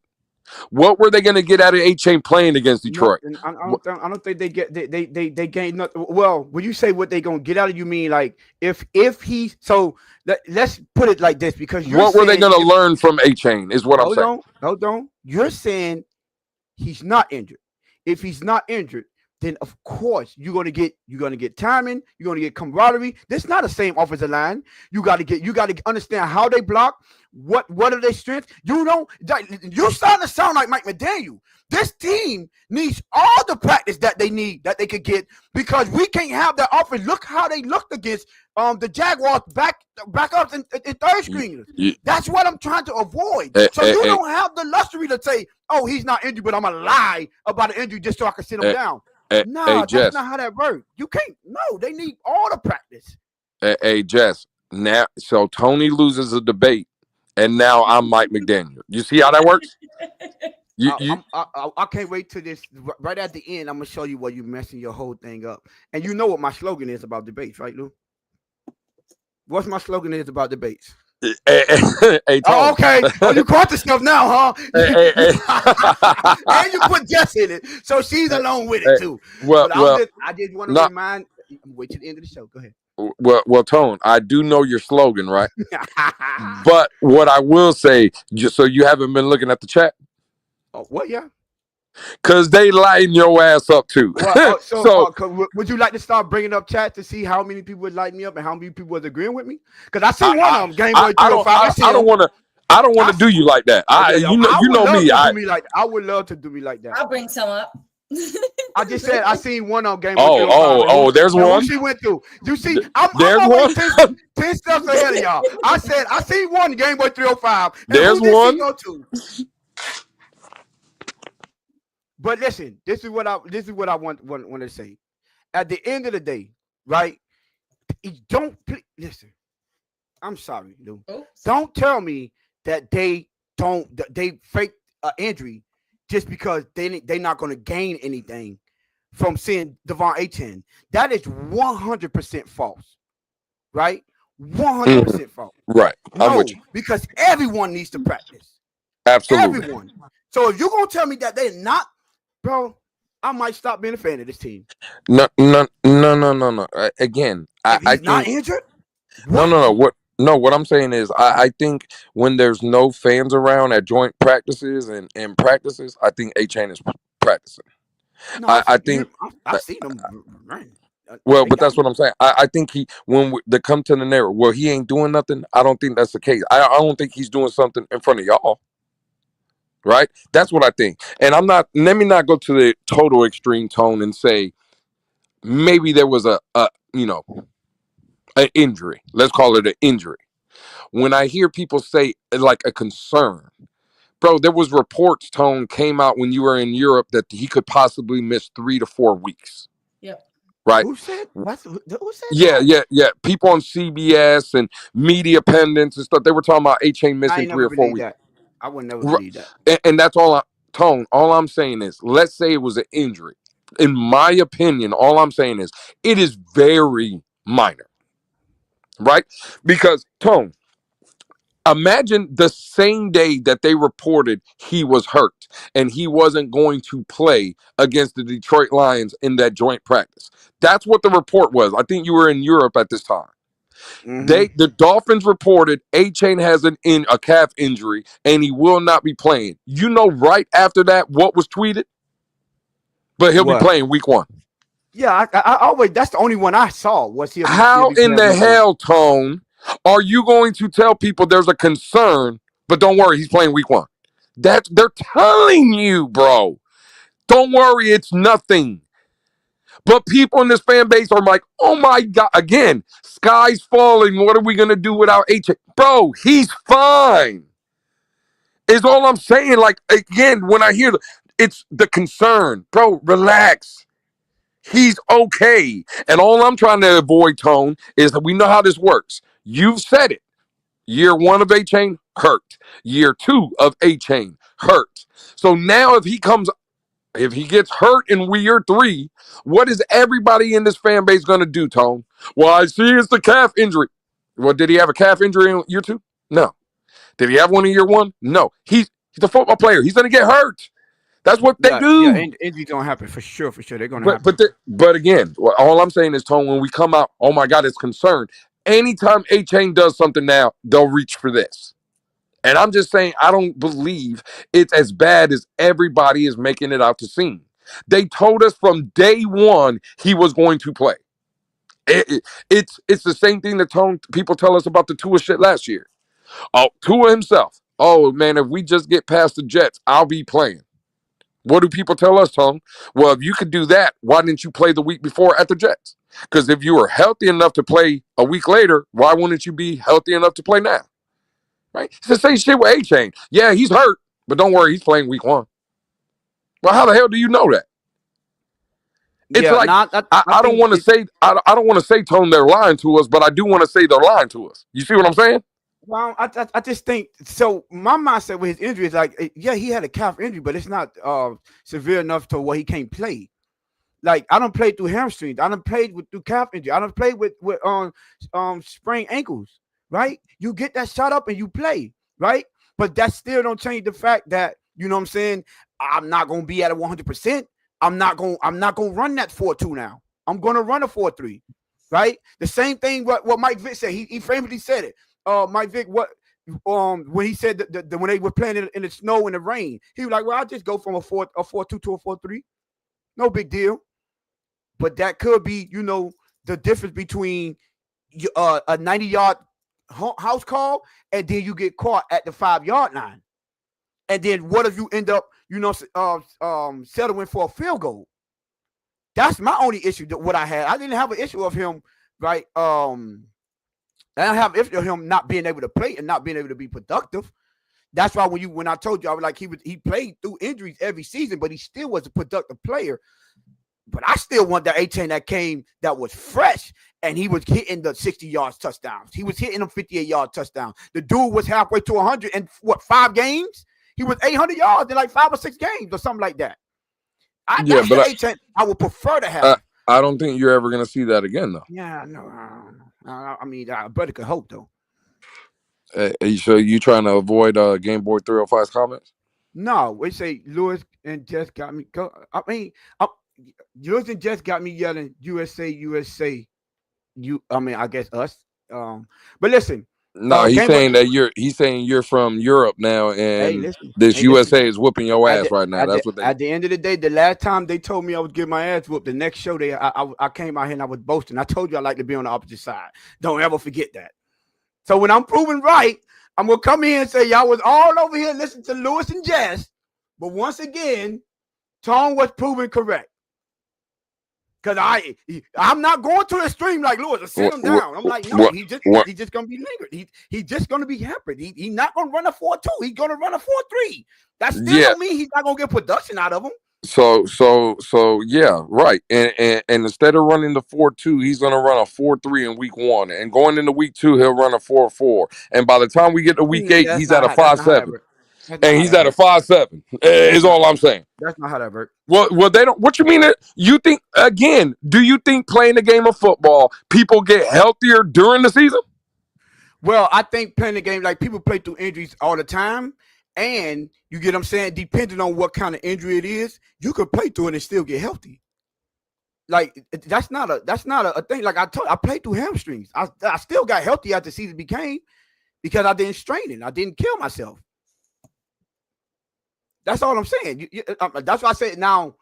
What were they going to get out of A-Chain playing against Detroit? Nothing. I don't think they get they gain nothing. Well, when you say what they gonna get out of you, mean like if he so let's put it like this because you're what were they saying going to learn from A-Chain is what I'm saying. Hold on. You're saying he's not injured. If he's not injured, then of course you're gonna get timing, you're gonna get camaraderie. This is not the same offensive line. You gotta understand how they block. What are their strengths? You're starting to sound like Mike McDaniel. This team needs all the practice that they need that they could get because we can't have that offense. Look how they looked against the Jaguars backups and third screeners. That's what I'm trying to avoid. So you don't have the luxury to say, "Oh, he's not injured," but I'm gonna lie about an injury just so I can sit him down. No, that's not how that works. You can't. No, they need all the practice. Hey, Jess. Now, so Tony loses a debate, and now I'm Mike McDaniel. You see how that works? I can't wait till this. Right at the end, I'm gonna show you where you're messing your whole thing up. And you know what my slogan is about debates, right, Lou? What's my slogan is about debates? Hey, oh, okay. Oh, you caught the stuff now, huh? And you put Jess in it, so she's alone with it too. Well, I did want to remind. Wait till the end of the show. Go ahead. Well, Tone, I do know your slogan, right? But what I will say, just so you haven't been looking at the chat. Oh, what? Yeah. Cause they lighten your ass up too. Well, so would you like to start bringing up chat to see how many people would light me up and how many people was agreeing with me? Because I see one of them, Game Boy 305. I don't want to do you like that. You know me. I would love to do me like that. I'll bring some up. I just said I seen one on Game Boy 305. Oh, there's one. She went through. You see, I'm one. 10 steps ahead of y'all. I said I seen one Game Boy 305. There's one. But listen, this is what I want to say. At the end of the day, right? Listen. I'm sorry, Lou. Don't tell me that they fake an injury just because they're not going to gain anything from seeing Devon A-Chain. That is 100% false, right? 100% false. Right. I'm with you. Because everyone needs to practice. Absolutely. Everyone. So if you're going to tell me that they're not, bro, I might stop being a fan of this team. No. Again, I think not injured. No. What I'm saying is, I think when there's no fans around at joint practices and practices, I think A-Chain is practicing. No, I think I've seen him run. Well, but that's what I'm saying. I think they come to the narrative, well, he ain't doing nothing. I don't think that's the case. I don't think he's doing something in front of y'all. Right? That's what I think. And let me not go to the total extreme Tone and say maybe there was an injury. Let's call it an injury. When I hear people say like a concern, bro, there was reports, Tone, came out when you were in Europe that he could possibly miss 3 to 4 weeks. Yep. Right? Who said that? Yeah. People on CBS and media pundits and stuff, they were talking about A-Chain missing 3 or 4 weeks. That. I would never believe that. And that's all Tone, all I'm saying is, let's say it was an injury. In my opinion, all I'm saying is it is very minor. Right? Because, Tone, imagine the same day that they reported he was hurt and he wasn't going to play against the Detroit Lions in that joint practice. That's what the report was. I think you were in Europe at this time. Mm-hmm. The Dolphins reported A-Chain has a calf injury and he will not be playing. You know, right after that, what was tweeted? But he'll be playing week 1. Yeah, I always. That's the only one I saw. Was he? How in the hell, Tone, are you going to tell people there's a concern? But don't worry, he's playing week 1. They're telling you, bro. Don't worry, it's nothing. But people in this fan base are like, oh my God, again, sky's falling. What are we going to do without A-Chain? Bro, he's fine. Is all I'm saying. Like, again, when I hear it's the concern, bro, relax. He's okay. And all I'm trying to avoid, Tone, is that we know how this works. You've said it. Year 1 of A-Chain, hurt. Year 2 of A-Chain, hurt. So now if he gets hurt in year 3, what is everybody in this fan base going to do, Tone? Well, I see it's the calf injury. Well, did he have a calf injury in year 2? No. Did he have one in year 1? No. He's a football player. He's going to get hurt. That's what they Yeah, do. injuries gonna happen for sure. They're gonna But happen. but again, all I'm saying is, Tone, when we come out, oh my God, it's concerned. Anytime A-Chain does something now, they'll reach for this. And I'm just saying, I don't believe it's as bad as everybody is making it out to seem. They told us from day one he was going to play. It's the same thing that people tell us about the Tua shit last year. Oh, Tua himself. Oh man, if we just get past the Jets, I'll be playing. What do people tell us, Tone? Well, if you could do that, why didn't you play the week before at the Jets? Because if you were healthy enough to play a week later, why wouldn't you be healthy enough to play now? Right? It's the same shit with A-Chain. Yeah, he's hurt, but don't worry, he's playing week 1. Well, how the hell do you know that? It's Yeah, like nah, I don't think want to say I don't want to say, Tone, they're lying to us, but I do want to say they're lying to us. You see what I'm saying? well, I just think so. My mindset with his injury is like, yeah, he had a calf injury, but it's not severe enough to where he can't play. Like I don't play through hamstrings. I don't played through calf injury. I don't play with sprained ankles. Right? You get that shot up and you play. Right? But that still don't change the fact that you know what I'm saying. I'm not gonna be at a 100%. I'm not gonna run that 4-2 now. I'm gonna run a 4-3. Right? The same thing what Mike Vick said. He famously said it. Mike Vick, what when he said that when they were playing in the snow and the rain, he was like, "Well, I'll just go from a 4-2 to a 4-3. No big deal." But that could be, you know, the difference between a 90-yard house call and then you get caught at the 5-yard line. And then what if you end up, you know, settling for a field goal? That's my only issue. What I had, I didn't have an issue of him, right? I don't have an issue of him not being able to play and not being able to be productive. That's why when I told you, I was like, he played through injuries every season, but he still was a productive player. But I still want that A-Chain that came that was fresh, and he was hitting the 60 yards touchdowns. He was hitting them 58-yard touchdowns. The dude was halfway to 100 and 5 games? He was 800 yards in like 5 or 6 games or something like that. Yeah, but A-Chain I would prefer to have. I don't think you're ever going to see that again, though. Yeah, no. I mean, I better could hope, though. So you trying to avoid Game Boy 305's comments? No, we say Lewis and Jess got me. I mean, Lewis and Jess got me yelling USA, USA. I guess us. But listen. No, he's saying that you're from Europe now, and this USA is whooping your ass right now. That's what they. At the end of the day, the last time they told me I would get my ass whooped, the next show I came out here and I was boasting. I told you I like to be on the opposite side. Don't ever forget that. So when I'm proven right, I'm gonna come here and say y'all was all over here listening to Lewis and Jess, but once again, Tom was proven correct. Cause I'm not going to the extreme like Lewis. I sit him down. I'm like, no, he's just gonna be lingered. He's just gonna be hampered. He's not gonna run a 4-2. He's gonna run a 4-3. That still don't mean he's not gonna get production out of him. So yeah, right. And instead of running the 4-2, he's gonna run a 4-3 in week 1, and going into week 2, he'll run a 4-4. And by the time we get to week 8, he's at a 5-7. And he's at a 5-7. Is all I'm saying. That's not how that works. Well, they don't. What you mean? You think again? Do you think playing the game of football, people get healthier during the season? Well, I think playing the game, like people play through injuries all the time, and you get what I'm saying. Depending on what kind of injury it is, you could play through it and still get healthy. Like that's not a thing. Like I played through hamstrings. I still got healthy as the season became because I didn't strain it. I didn't kill myself. That's all I'm saying. That's why I said now.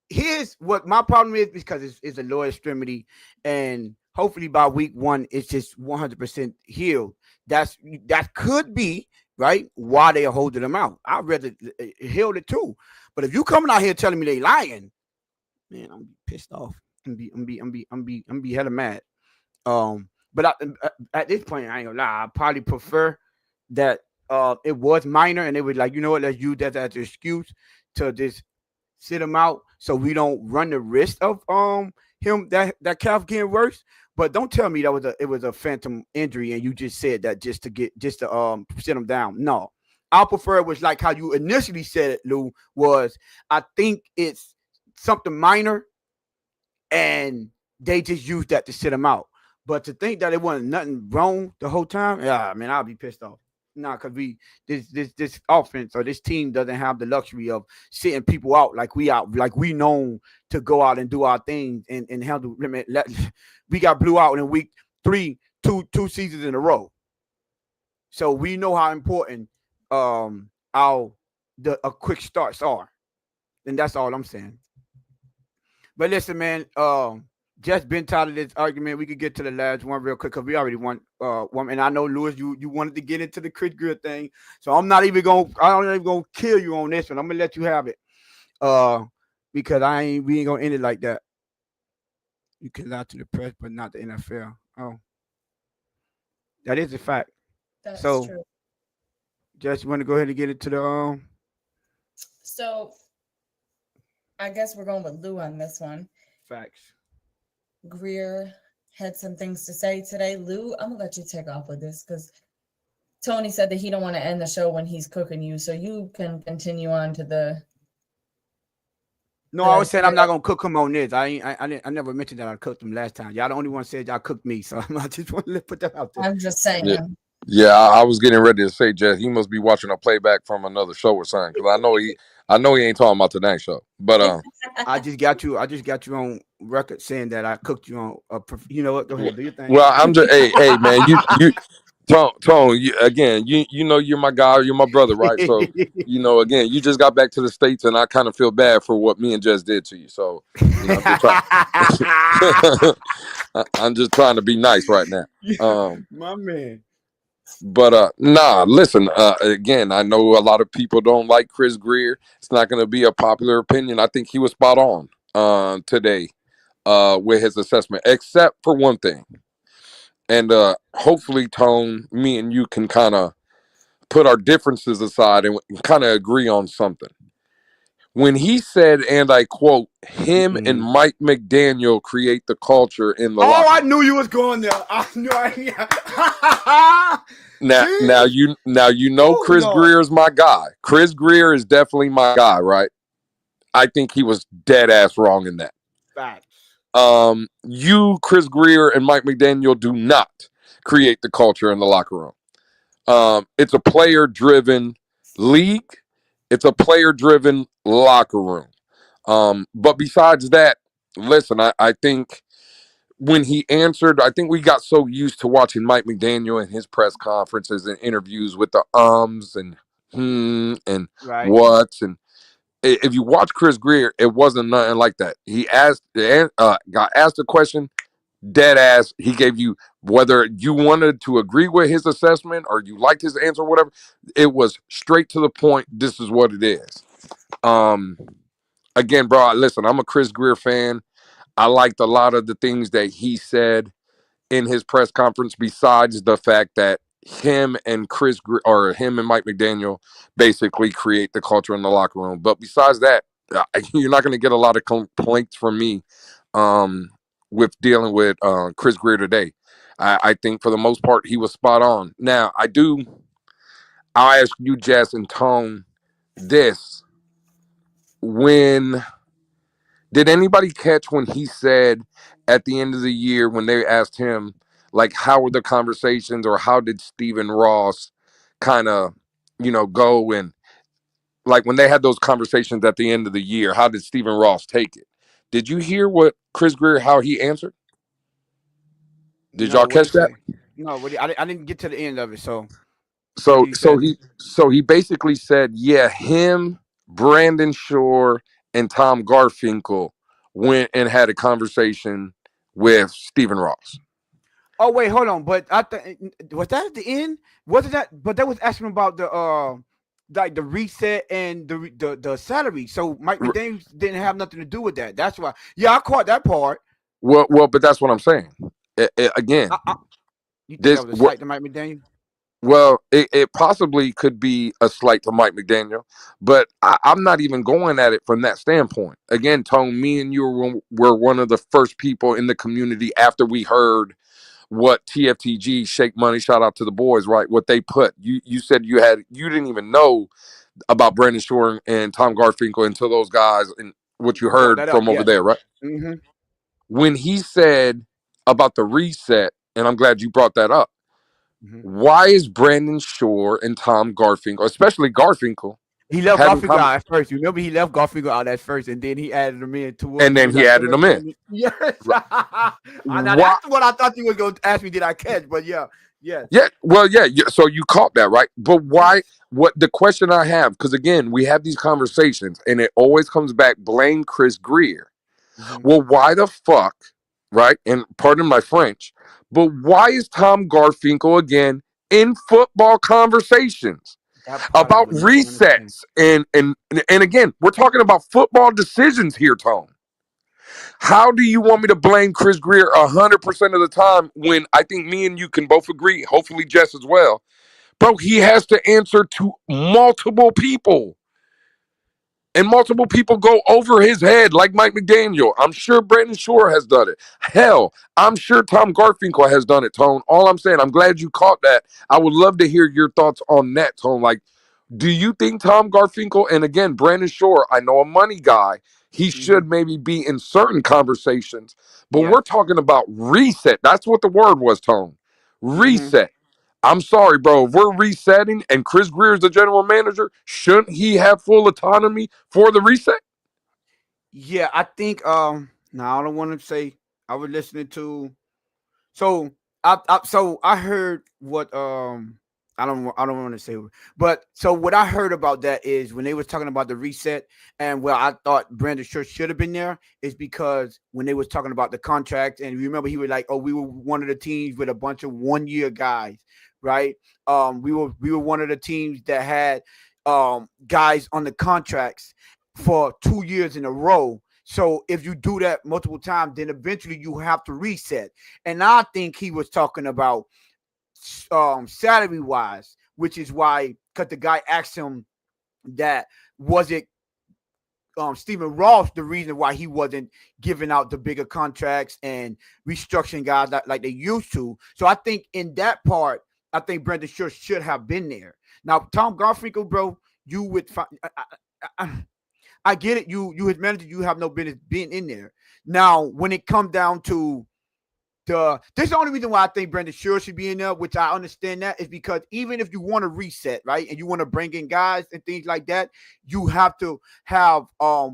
Here's what my problem is because it's a lower extremity, and hopefully by week 1 it's just 100% healed. That could be right why they are holding them out. I'd rather heal it too. But if you coming out here telling me they lying, man, I'm pissed off. I'm be hella mad. But at this point, I ain't gonna lie. I probably prefer that. It was minor, and they were like, you know what? Let's use that as an excuse to just sit him out, so we don't run the risk of him that calf getting worse. But don't tell me that was a phantom injury and you just said that just to sit him down. No, I prefer it was like how you initially said it, Lou. Was I think it's something minor and they just used that to sit him out. But to think that it wasn't nothing wrong the whole time, yeah, man, I'll be pissed off. Nah, cause this offense or this team doesn't have the luxury of sitting people out like we known to go out and do our thing and handle. We got blew out in week 3, two seasons in a row. So we know how important a quick starts are, and that's all I'm saying. But listen, man, just been tired of this argument. We could get to the last one real quick because we already won one. And I know, Lewis, you wanted to get into the Chris Grier thing, so I'm not even gonna kill you on this one. I'm gonna let you have it, because we ain't gonna end it like that. You can lie to the press, but not the NFL. Oh, that is a fact. That's So true. just want to go ahead and get into the So I guess we're going with Lou on this one. facts. Grier had some things to say today. Lou, I'm gonna let you take off with this because Tony said that he don't want to end the show when he's cooking you, so you can continue on to the. No, I was saying I'm not gonna cook him on this. I never mentioned that I cooked him last time. Y'all the only one said y'all cooked me, so I just want to put that out there. I'm just saying. Yeah. Yeah, I was getting ready to say, Jess, he must be watching a playback from another show or something, because I know he ain't talking about tonight's show. But I just got you on record saying that I cooked you on. You know what? Go ahead, do your thing. well, I'm just hey man, you Tone, you know you're my guy, you're my brother, right? So again, you just got back to the States, and I kind of feel bad for what me and Jess did to you. So I'm just I'm just trying to be nice right now. My man. But nah, listen, again, I know a lot of people don't like Chris Grier. It's not going to be a popular opinion. I think he was spot on today with his assessment, except for one thing. And hopefully, Tone, me and you can kind of put our differences aside and kind of agree on something. When he said, and I quote, him and Mike McDaniel create the culture in the locker. I knew you was going there. I knew. Now you know Chris Grier is my guy. Chris Grier is definitely my guy, right? I think he was dead ass wrong in that. Facts. You, Chris Grier, and Mike McDaniel do not create the culture in the locker room. It's a player-driven league. It's a player-driven locker room. But besides that, listen, I think when he answered, I think we got so used to watching Mike McDaniel in his press conferences and interviews with the and and right. what's, and if you watch Chris Grier, it wasn't nothing like that. He got asked a question, dead ass. He gave you, whether you wanted to agree with his assessment or you liked his answer or whatever, it was straight to the point. This is what it is. Again, bro, listen, I'm a Chris Grier fan. I liked a lot of the things that he said in his press conference, besides the fact that him and Mike McDaniel basically create the culture in the locker room. But besides that, you're not going to get a lot of complaints from me with dealing with Chris Grier today. I think for the most part, he was spot on. Now, I'll ask you, Jess and Tone, this. Did anybody catch when he said at the end of the year, when they asked him, like, how were the conversations, or how did Stephen Ross kind of, go, and like when they had those conversations at the end of the year, how did Stephen Ross take it? Did you hear what Chris Grier, how he answered? Did y'all catch that? No, I didn't get to the end of it. So he basically said, yeah, him, Brandon Shore, and Tom Garfinkel went and had a conversation with Stephen Ross. Oh wait, hold on. But was that at the end? Wasn't that? But that was asking about the like the reset and the salary. So Mike McDaniel didn't have nothing to do with that. That's why. Yeah, I caught that part. Well, but that's what I'm saying. Again, you think that was a slight to Mike McDaniel? Well, it possibly could be a slight to Mike McDaniel, but I'm not even going at it from that standpoint. Again, Tone, me and you were one of the first people in the community after we heard what TFTG Shake Money, shout out to the boys, right? What they put. You said you didn't even know about Brandon Shore and Tom Garfinkel until those guys and what you Brought heard that up. from over Yes. there, right? Mm-hmm. When he said about the reset, and I'm glad you brought that up. Mm-hmm. Why is Brandon Shore and Tom Garfinkel, especially Garfinkel, He left having Garfield conversations? out at first. You remember he left Garfield out at first, and then he added him in towards. And He then was he like, "Hey, added let's them do in. it." Yes. Now Why? that's what I thought you was going to ask me. Did I catch? But yeah, yes, Yeah, well, yeah. So you caught that, right? But why? yes. What the question I have? Because again, we have these conversations, and it always comes back. Blame Chris Grier. Mm-hmm. Well, why the fuck, right? And pardon my French, but why is Tom Garfinkel again in football conversations That part I about would never understand. resets? And again, we're talking about football decisions here, Tom. How do you want me to blame Chris Grier 100% of the time when I think me and you can both agree, hopefully Jess as well, bro, he has to answer to multiple people. And multiple people go over his head, like Mike McDaniel. I'm sure Brandon Shore has done it. Hell, I'm sure Tom Garfinkel has done it, Tone. All I'm saying, I'm glad you caught that. I would love to hear your thoughts on that, Tone. Like, do you think Tom Garfinkel, and again, Brandon Shore, I know a money guy, he Mm-hmm. should maybe be in certain conversations, but we're Yes. talking about reset. That's what the word was, Tone. Mm-hmm. Reset. I'm sorry, bro. If we're resetting and Chris Greer is the general manager, shouldn't he have full autonomy for the reset? Yeah, I think. Now I don't want to say I was listening to. So I heard what I don't want to say, but so what I heard about that is when they was talking about the reset, and well, I thought Brandon Church should have been there is because when they was talking about the contract, and remember he was like, oh, we were one of the teams with a bunch of 1 year guys, right? We were one of the teams that had guys on the contracts for 2 years in a row. So if you do that multiple times, then eventually you have to reset. And I think he was talking about salary wise, which is why because the guy asked him that was it Stephen Ross the reason why he wasn't giving out the bigger contracts and restructuring guys like they used to. So I think in that part, I think Brendan Sure should have been there. Now Tom Garfinkel, bro, you would find. I get it. You his manager, you have no business being in there. Now, when it comes down to this is the only reason why I think Brendan Sure should be in there, which I understand that is because even if you want to reset, right, and you want to bring in guys and things like that, you have to have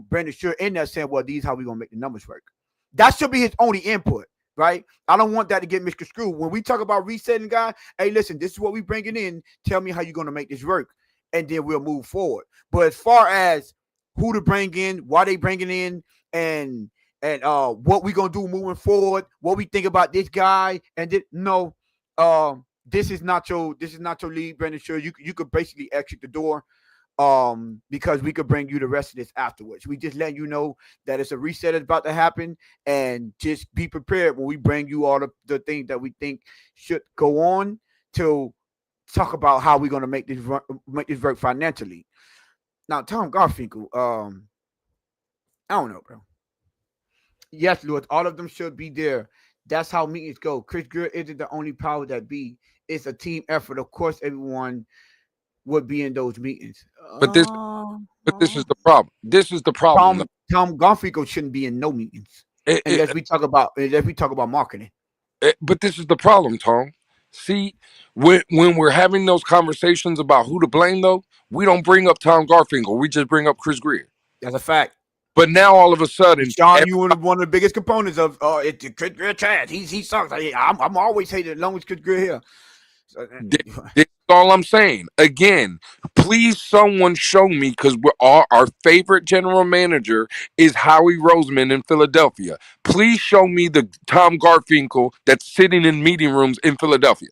Brendan Sure in there saying, well, these how we gonna make the numbers work. That should be his only input, right? I don't want that to get misconstrued. When we talk about resetting guys, hey, listen, this is what we bringing in. Tell me how you're gonna make this work, and then we'll move forward. But as far as who to bring in, why they bringing in, and what we gonna do moving forward, what we think about this guy, and no, this is not your lead, Brandon Sure. You could basically exit the door, because we could bring you the rest of this afterwards. We just letting you know that it's a reset is about to happen, and just be prepared when we bring you all the things that we think should go on to talk about how we're gonna make this work financially. Now, Tom Garfinkel, I don't know, bro. Yes, Lord, all of them should be there. That's how meetings go. Chris Greer isn't the only power that be. It's a team effort. Of course, everyone would be in those meetings. But this is the problem. This is the problem. Tom Garfinkel shouldn't be in no meetings It, it, unless we talk about marketing. but this is the problem, Tom. See, when we're having those conversations about who to blame, though, we don't bring up Tom Garfinkel. We just bring up Chris Greer. That's a fact. But now all of a sudden, Sean, you were one of the biggest components of it's Chris Greer trash. He sucks. I'm always hated as long as Chris Greer here. So, this is all I'm saying. Again, please, someone show me because our favorite general manager is Howie Roseman in Philadelphia. Please show me the Tom Garfinkel that's sitting in meeting rooms in Philadelphia.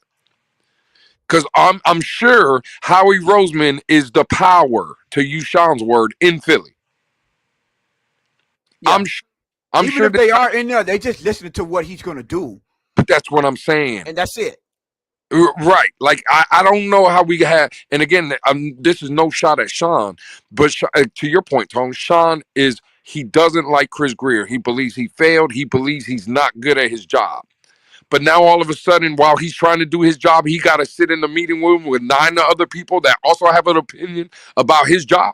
Because I'm sure Howie Roseman is the power, to use Sean's word, in Philly. yeah. I'm Even sure if they are in there, they just listening to what he's gonna do, but that's what I'm saying. and that's it. Right. Like, I don't know how we have, and again, this is no shot at Sean, but to your point, Tone, Sean he doesn't like Chris Grier. He believes he failed. He believes he's not good at his job. But now all of a sudden, while he's trying to do his job, he got to sit in the meeting room with 9 other people that also have an opinion about his job.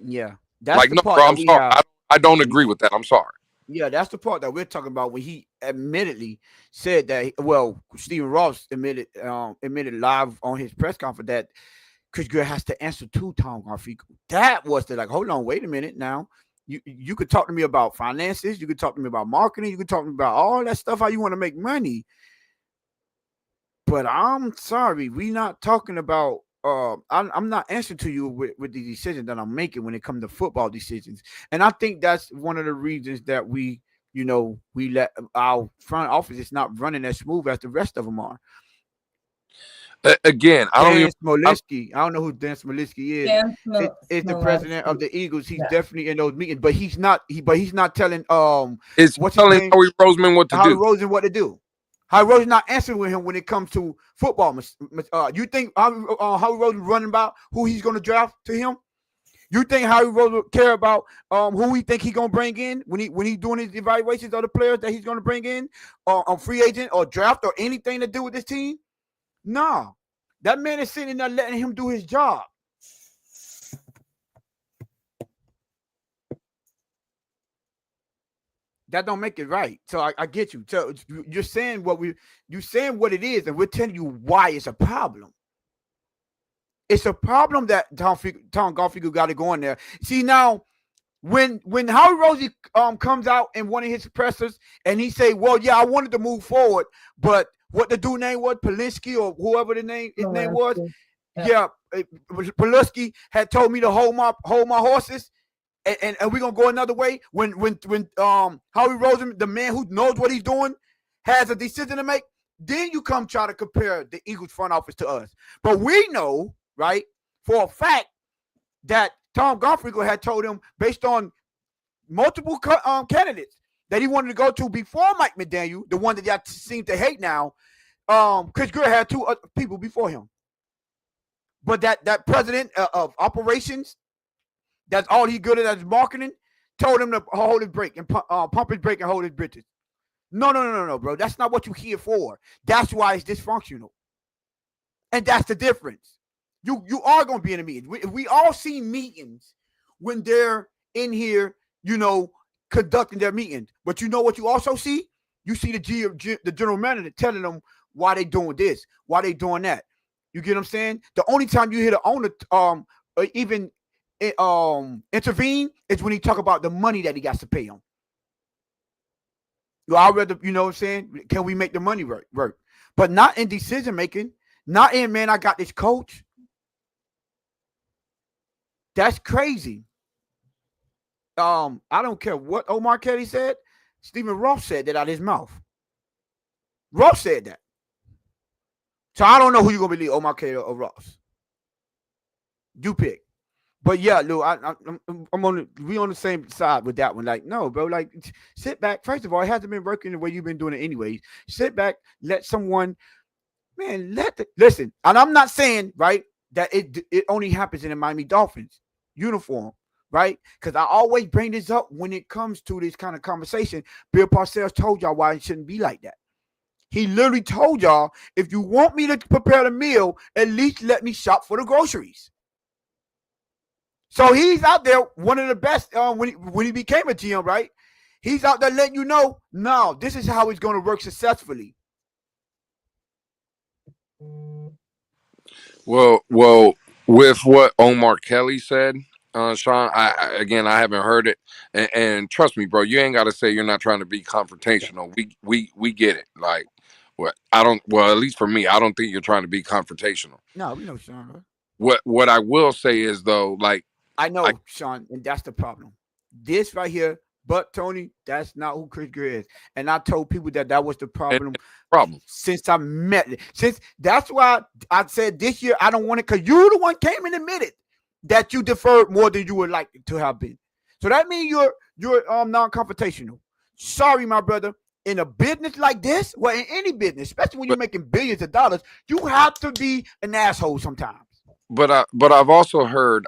Yeah, that's Like, the no, part bro, that I'm we sorry. have. I don't agree with that. I'm sorry. Yeah, that's the part that we're talking about when he admittedly said that. Well, Stephen Ross admitted live on his press conference that Chris Grier has to answer to Tom Garfinkel. That was the like, hold on, wait a minute now. You could talk to me about finances, you could talk to me about marketing, you could talk to me about all that stuff, how you want to make money. But I'm sorry, we not talking about I'm not answering to you with the decisions that I'm making when it comes to football decisions. And I think that's one of the reasons that we let our front office is not running as smooth as the rest of them are. Again, Dan Smolinski. I don't know who Dan Smolinski is. Dan Is the president of the Eagles. He's Yeah. definitely in those meetings, but he's not. He's not telling it's what's his telling name? Howie Roseman what to Howie do. Roseman what to do. Howie Roseman not answering with him when it comes to football. You think Howie Roseman running about who he's going to draft to him? You think Howie Roseman care about who he think he going to bring in when he doing his evaluations of the players that he's going to bring in on free agent or draft or anything to do with this team? No. That man is sitting there letting him do his job. That don't make it right. So I get you. So you're saying what it is, and we're telling you why it's a problem. It's a problem that Tom Garfinkel got to go in there. See now, when Howie Rosie comes out in one of his pressers and he say, "Well, yeah, I wanted to move forward, but what the dude name was, Polinsky or whoever his name was, yeah, Polinsky had told me to hold my horses." And we're gonna go another way when Howie Roseman, the man who knows what he's doing, has a decision to make. Then you come try to compare the Eagles front office to us. But we know, right, for a fact that Tom Garfinkel had told him, based on multiple candidates that he wanted to go to before Mike McDaniel, the one that y'all seem to hate now. Chris Grier had 2 other people before him. But that president of operations, that's all he good at is marketing, told him to hold his brake and pump his brake and hold his britches. No, bro. That's not what you're here for. That's why it's dysfunctional. And that's the difference. You are going to be in a meeting. We all see meetings when they're in here, conducting their meetings. But you know what you also see? You see the general manager telling them why they doing this, why they doing that. You get what I'm saying? The only time you hear the owner even intervene is when he talk about the money that he got to pay him. I'd rather, you know what I'm saying? Can we make the money work? But not in decision making, not in, man, I got this coach. That's crazy. I don't care what Omar Kelly said. Stephen Ross said that out of his mouth. Ross said that. So I don't know who you're gonna believe, Omar Kelly or Ross. You pick. But yeah, Lou, we on the same side with that one. Like, no, bro, like, sit back. First of all, it hasn't been working the way you've been doing it anyways. Sit back, let someone, man, listen. And I'm not saying, right, that it only happens in the Miami Dolphins uniform, right? Because I always bring this up when it comes to this kind of conversation. Bill Parcells told y'all why it shouldn't be like that. He literally told y'all, if you want me to prepare the meal, at least let me shop for the groceries. So he's out there, one of the best when he became a GM, right? He's out there letting you know, no, this is how it's going to work successfully. Well, with what Omar Kelly said, Sean, I haven't heard it, and trust me, bro, you ain't got to say you're not trying to be confrontational. We get it. Like, at least for me, I don't think you're trying to be confrontational. No, we know, Sean. What I will say is, though, like, I know, Sean, and that's the problem. This right here, but Tony, that's not who Chris Grier is. And I told people that was the problem. Since I met it. Since that's why I said this year I don't want it, because you the one came and admitted that you deferred more than you would like to have been. So that means you're non-confrontational. Sorry, my brother. in a business like this, well, in any business, especially when you're making billions of dollars, you have to be an asshole sometimes. But I've also heard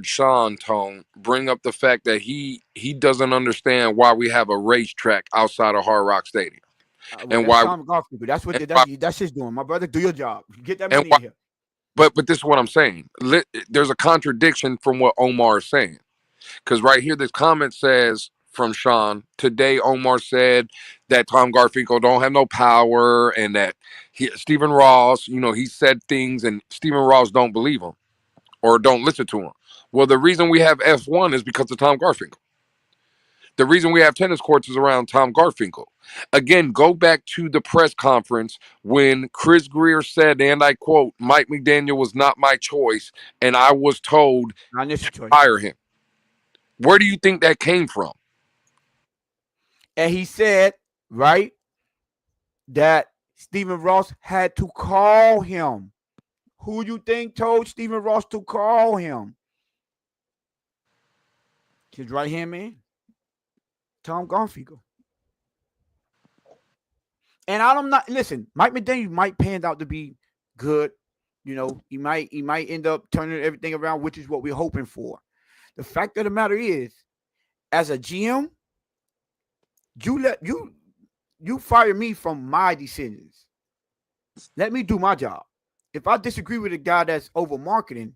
Sean Tone bring up the fact that he doesn't understand why we have a racetrack outside of Hard Rock Stadium, Well, and that's why Tom Golf people. That's what and why, that's his doing. My brother, do your job. Get that and money why in here. but this is what I'm saying. There's a contradiction from what Omar is saying, because right here this comment says from Sean today. Omar said that Tom Garfinkel don't have no power, and that Stephen Ross, he said things, and Stephen Ross don't believe him or don't listen to him. Well, the reason we have F1 is because of Tom Garfinkel. The reason we have tennis courts is around Tom Garfinkel. Again, go back to the press conference when Chris Grier said, and I quote, Mike McDaniel was not my choice, and I was told Not this to choice. fire him. Where do you think that came from? And he said, right, that Stephen Ross had to call him. Who you think told Stephen Ross to call him? His right hand man, Tom Garfinkel. And I'm not listen. Mike McDaniel might pan out to be good. He might end up turning everything around, which is what we're hoping for. The fact of the matter is, as a GM, you fire me from my decisions. Let me do my job. If I disagree with a guy that's over marketing,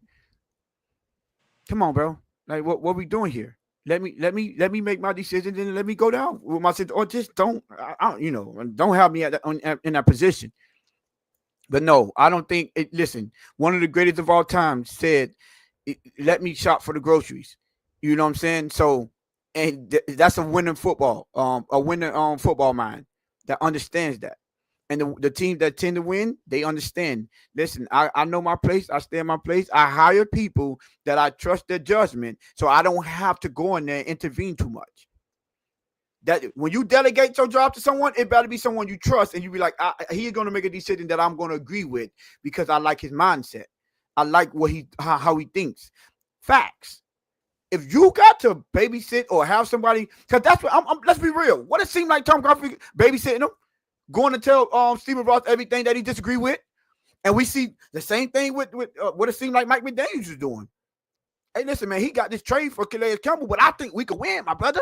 come on, bro. Like what we doing here? Let me make my decisions and let me go down with my decision, or just don't don't have me in that position. But no, I don't think it. Listen, one of the greatest of all time said, "Let me shop for the groceries." You know what I'm saying? So, and that's a winning football, a winning football mind that understands that. And the teams that tend to win, they understand. Listen, I know my place. I stay in my place. I hire people that I trust their judgment, so I don't have to go in there and intervene too much. That when you delegate your job to someone, it better be someone you trust, and you be like, he's going to make a decision that I'm going to agree with because I like his mindset. I like what how he thinks. Facts. If you got to babysit or have somebody, because that's what let's be real. What it seemed like Tom Garfinkel babysitting him, going to tell Stephen Ross everything that he disagree with, and we see the same thing with what it seemed like Mike McDaniels is doing. Hey, listen, man, he got this trade for Calais Campbell, but I think we could win, my brother.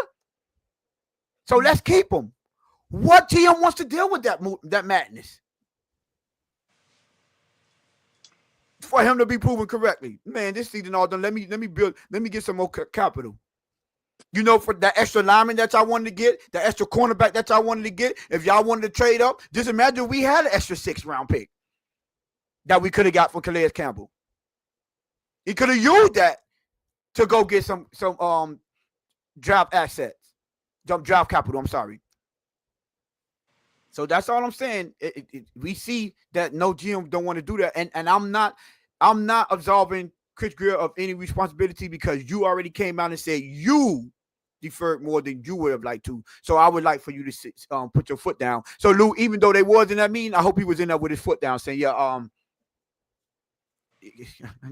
So let's keep him. What GM wants to deal with that madness? For him to be proven correctly, man. This season all done. Let me get some more capital. For that extra lineman that y'all wanted to get, the extra cornerback that y'all wanted to get. If y'all wanted to trade up, just imagine we had an extra 6th round pick that we could have got for Calais Campbell. He could have used that to go get some draft assets, draft capital. I'm sorry. So that's all I'm saying. We see that no GM don't want to do that, and I'm not absolving Chris Grier of any responsibility because you already came out and said you deferred more than you would have liked to. So I would like for you to put your foot down. So Lou, even though they was in that meeting, I hope he was in there with his foot down, saying, "Yeah,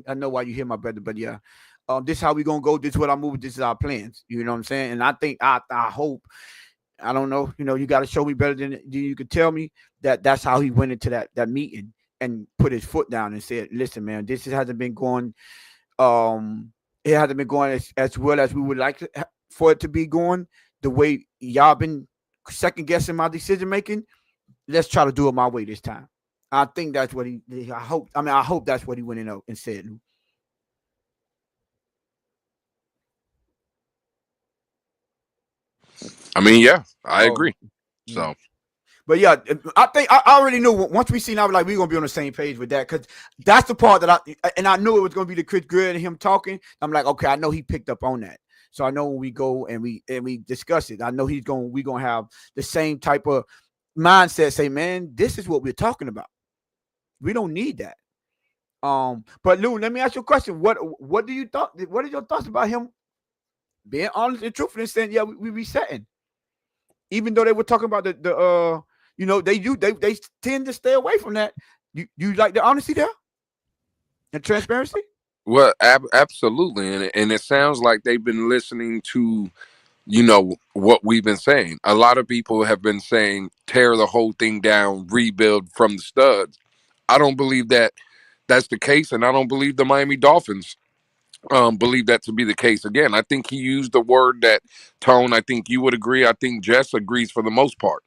I know why you hear my brother, but yeah, this is how we gonna go. This is what I'm moving. This is our plans. You know what I'm saying? And I think I hope." I don't know. You got to show me better than you could tell me that's how he went into that meeting and put his foot down and said, "Listen, man, this hasn't been going. It hasn't been going as well as we would like for it to be going. The way y'all been second guessing my decision making. Let's try to do it my way this time." I think that's what I hope that's what he went in and said. I mean, yeah, I agree. So, but yeah, I think I already knew once we seen, I was like, we're gonna be on the same page with that because that's the part that I knew it was gonna be the Chris Grier and him talking. I'm like, okay, I know he picked up on that, so I know when we go and we discuss it, I know we're gonna have the same type of mindset. Say, man, this is what we're talking about. We don't need that. But Lou, let me ask you a question. What do you thought? What are your thoughts about him being honest and truthful and saying, yeah, we resetting? Even though they were talking about they tend to stay away from that. You like the honesty there and transparency? Well, absolutely, and it sounds like they've been listening to what we've been saying. A lot of people have been saying tear the whole thing down, rebuild from the studs. I don't believe that that's the case, and I don't believe the Miami Dolphins believe that to be the case. Again, I think he used the word that Tone. I think you would agree. I think Jess agrees for the most part.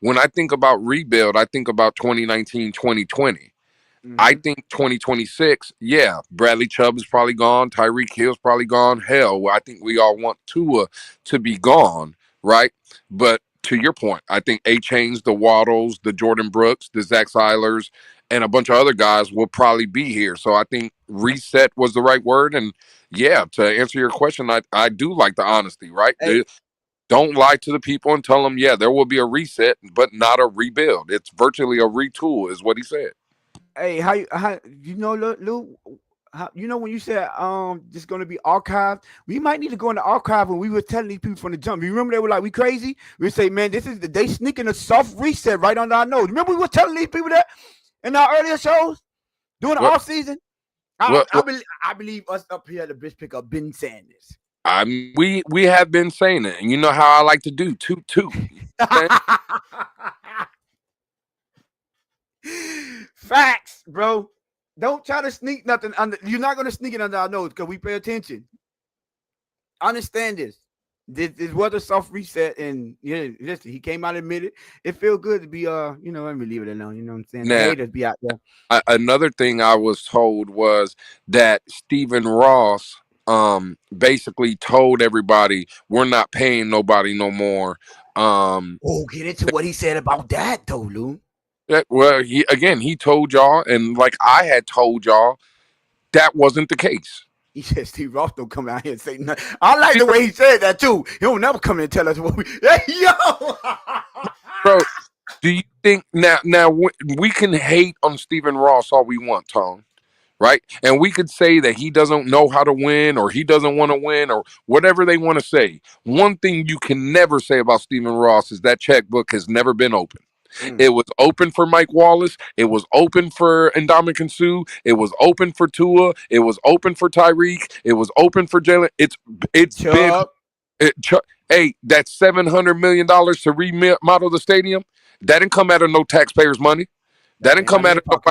When I think about rebuild, I think about 2019, 2020. I Mm-hmm. think 2026, yeah, Bradley Chubb is probably gone. Tyreek Hill's probably gone. Hell, I think we all want Tua to be gone, right? But to your point, I think A-Chains, the Waddles, the Jordan Brooks, the Zach Seilers, and a bunch of other guys will probably be here. So I think reset was the right word. And yeah, to answer your question, I do like the honesty, right? Hey, Don't lie to the people and tell them, yeah, there will be a reset, but not a rebuild. It's virtually a retool, is what he said. hey, how Lou, how, when you said this going to be archived, we might need to go in the archive when we were telling these people from the jump. You remember they were like, we crazy? We say, man, this is they sneaking a soft reset right under our nose. Remember we were telling these people that in our earlier shows during the What? off season. What? I believe us up here at the Bitch Pick up been saying this. We have been saying it, and you know how I like to do toot toot. Facts, bro. Don't try to sneak nothing under. You're not gonna sneak it under our nose because we pay attention. Understand this. This was a soft reset, and yeah, listen, he came out and admitted it feel good to be let me leave it alone. You know what I'm saying? The Now, haters be out there. another thing I was told was that Stephen Ross basically told everybody we're not paying nobody no more. Get into what he said about that though, Lou. Well, he told y'all, and like I had told y'all, that wasn't the case. He said Steve Ross don't come out here and say nothing. I like the way he said that too. He don't never come in and tell us what we. Hey, yo, Bro, do you think now we can hate on Stephen Ross all we want, Tom? Right? And we could say that he doesn't know how to win or he doesn't want to win or whatever they want to say. One thing you can never say about Stephen Ross is that checkbook has never been open. It was open for Mike Wallace. It was open for Ndamukong Suh. It was open for Tua. It was open for Tyreek. It was open for Jalen. It's been Chubb. hey, that $700 million to remodel the stadium, that didn't come out of no taxpayers' money. That didn't come out of nobody.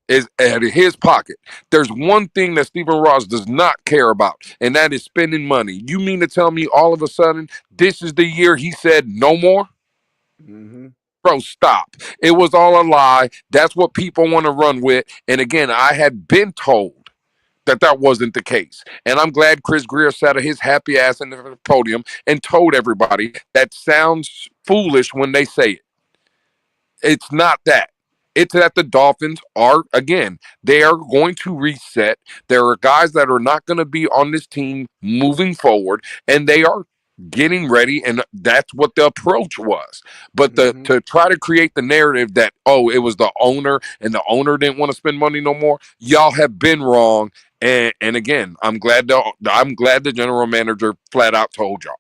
Is out of his pocket. There's one thing that Stephen Ross does not care about, and that is spending money. You mean to tell me all of a sudden this is the year he said no more? Mm-hmm. Bro, stop. It was all a lie. That's what people want to run with. And again, I had been told that wasn't the case. And I'm glad Chris Grier sat his happy ass in the podium and told everybody that sounds foolish when they say it. It's not that. It's that the Dolphins are, again, they are going to reset. There are guys that are not going to be on this team moving forward, and they are getting ready, and that's what the approach was. But to try to create the narrative that, oh, it was the owner, and the owner didn't want to spend money no more, y'all have been wrong. And again, I'm glad the general manager flat out told y'all.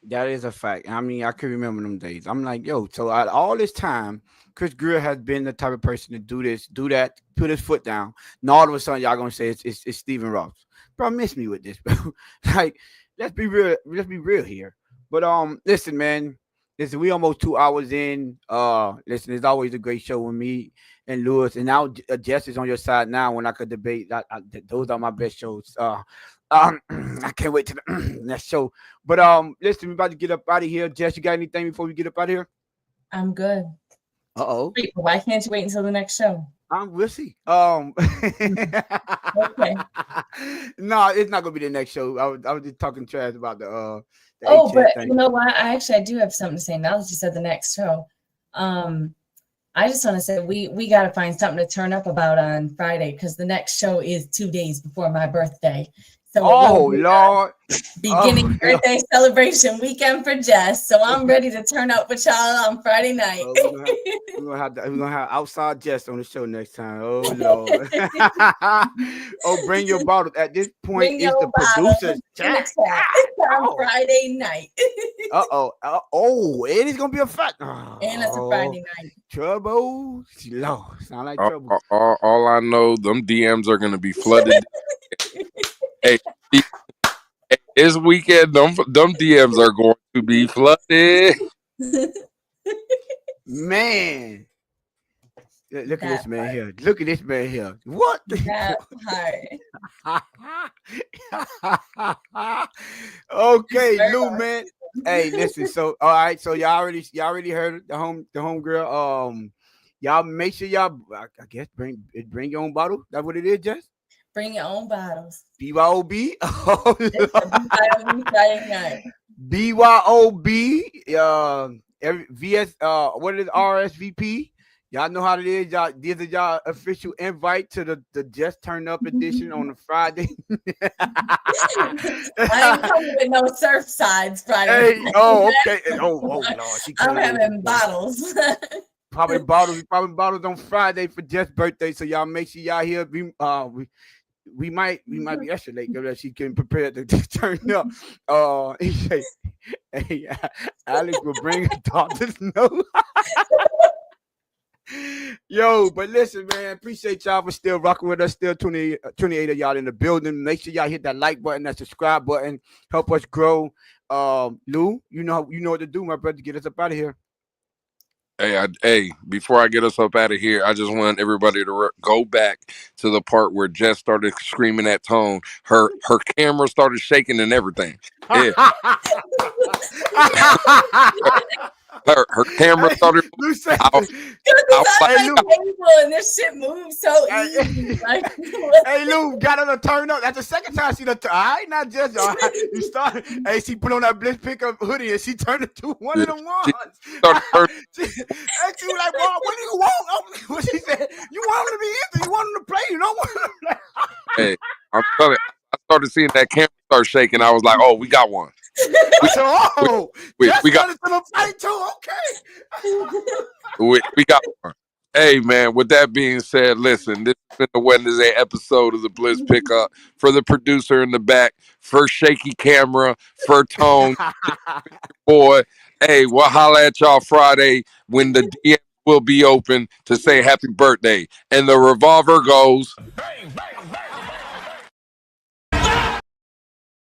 That is a fact. I mean, I can remember them days. I'm like, yo, so all this time, Chris Grier has been the type of person to do this, do that, put his foot down. And all of a sudden, y'all gonna say it's Stephen Ross. Bro, miss me with this, bro. Like, let's be real. Let's be real here. But listen, man. Listen, we almost 2 hours in. Listen, it's always a great show with me and Lewis. And now Jess is on your side now when I could debate. Those are my best shows. I can't wait to the next show. But listen, we're about to get up out of here. Jess, you got anything before we get up out of here? I'm good. Wait, why can't you wait until the next show? We'll see. Okay. No, it's not gonna be the next show. I was just talking trash about the but thing. you know what? I do have something to say now that you said the next show. I just want to say we got to find something to turn up about on Friday because the next show is 2 days before my birthday. So Lord, beginning birthday celebration weekend for Jess. So I'm ready to turn up with y'all on Friday night. We're gonna have outside Jess on the show next time. Oh Lord. Bring your bottle. At this point, it's the producer's chat. It's on Friday night. It is gonna be a fact. And it's a Friday night. Trouble. Lord, sound like trouble. All I know, them DMs are gonna be flooded. Hey, This weekend, them DMs are going to be flooded. Man. Look at That this man part. here. Look at this man here. What? That part. Okay, Very Lou, hard. man. Hey, listen. So, all right. So y'all already heard the home girl. Y'all make sure y'all. I guess bring your own bottle. That's what it is, Jess. Bring your own bottles. BYOB. It's a BYOB Friday night. BYOB. VS. What is RSVP? Y'all know how it is. Y'all, this is y'all official invite to the Just Turn Up edition on a Friday. I ain't coming with no surf sides Friday. Hey, night. oh, okay. Oh, Lord. She I'm coming in. having bottles. Popping bottles on Friday for Jeff's birthday. So y'all make sure y'all here. We might be extra late because she couldn't prepare to turn up. He say, hey, Alex will bring a doctor's note. Yo, but listen, man, appreciate y'all for still rocking with us. Still 28 of y'all in the building. Make sure y'all hit that like button, that subscribe button. Help us grow. Lou, you know what to do, my brother. Get us up out of here. Hey, before I get us up out of here, I just want everybody to go back to the part where Jess started screaming at Tone. Her camera started shaking and everything. Yeah. her camera started. Lou said, I was I like, like table and this shit moves so easy. Like, hey, Lou, got her to turn up. That's the second time she done. All right, not just all right. You started. Hey, she put on that Blitz pickup hoodie and she turned it to one of them ones. started turning. she was like, "Boy, what do you want?" What she said, "You want him to be empty. You want him to play. You don't want him to play." Hey, I'm telling you, I started seeing that camera start shaking. I was like, "Oh, we got one. We got it to the fight too. Okay. We got one." Hey, man, with that being said, listen, this has been the Wednesday episode of the Blitz Pickup. For the producer in the back, for Shaky Camera, for Tone, boy. Hey, we'll holla at y'all Friday when the DM will be open to say happy birthday. And the revolver goes. Bang, bang, bang.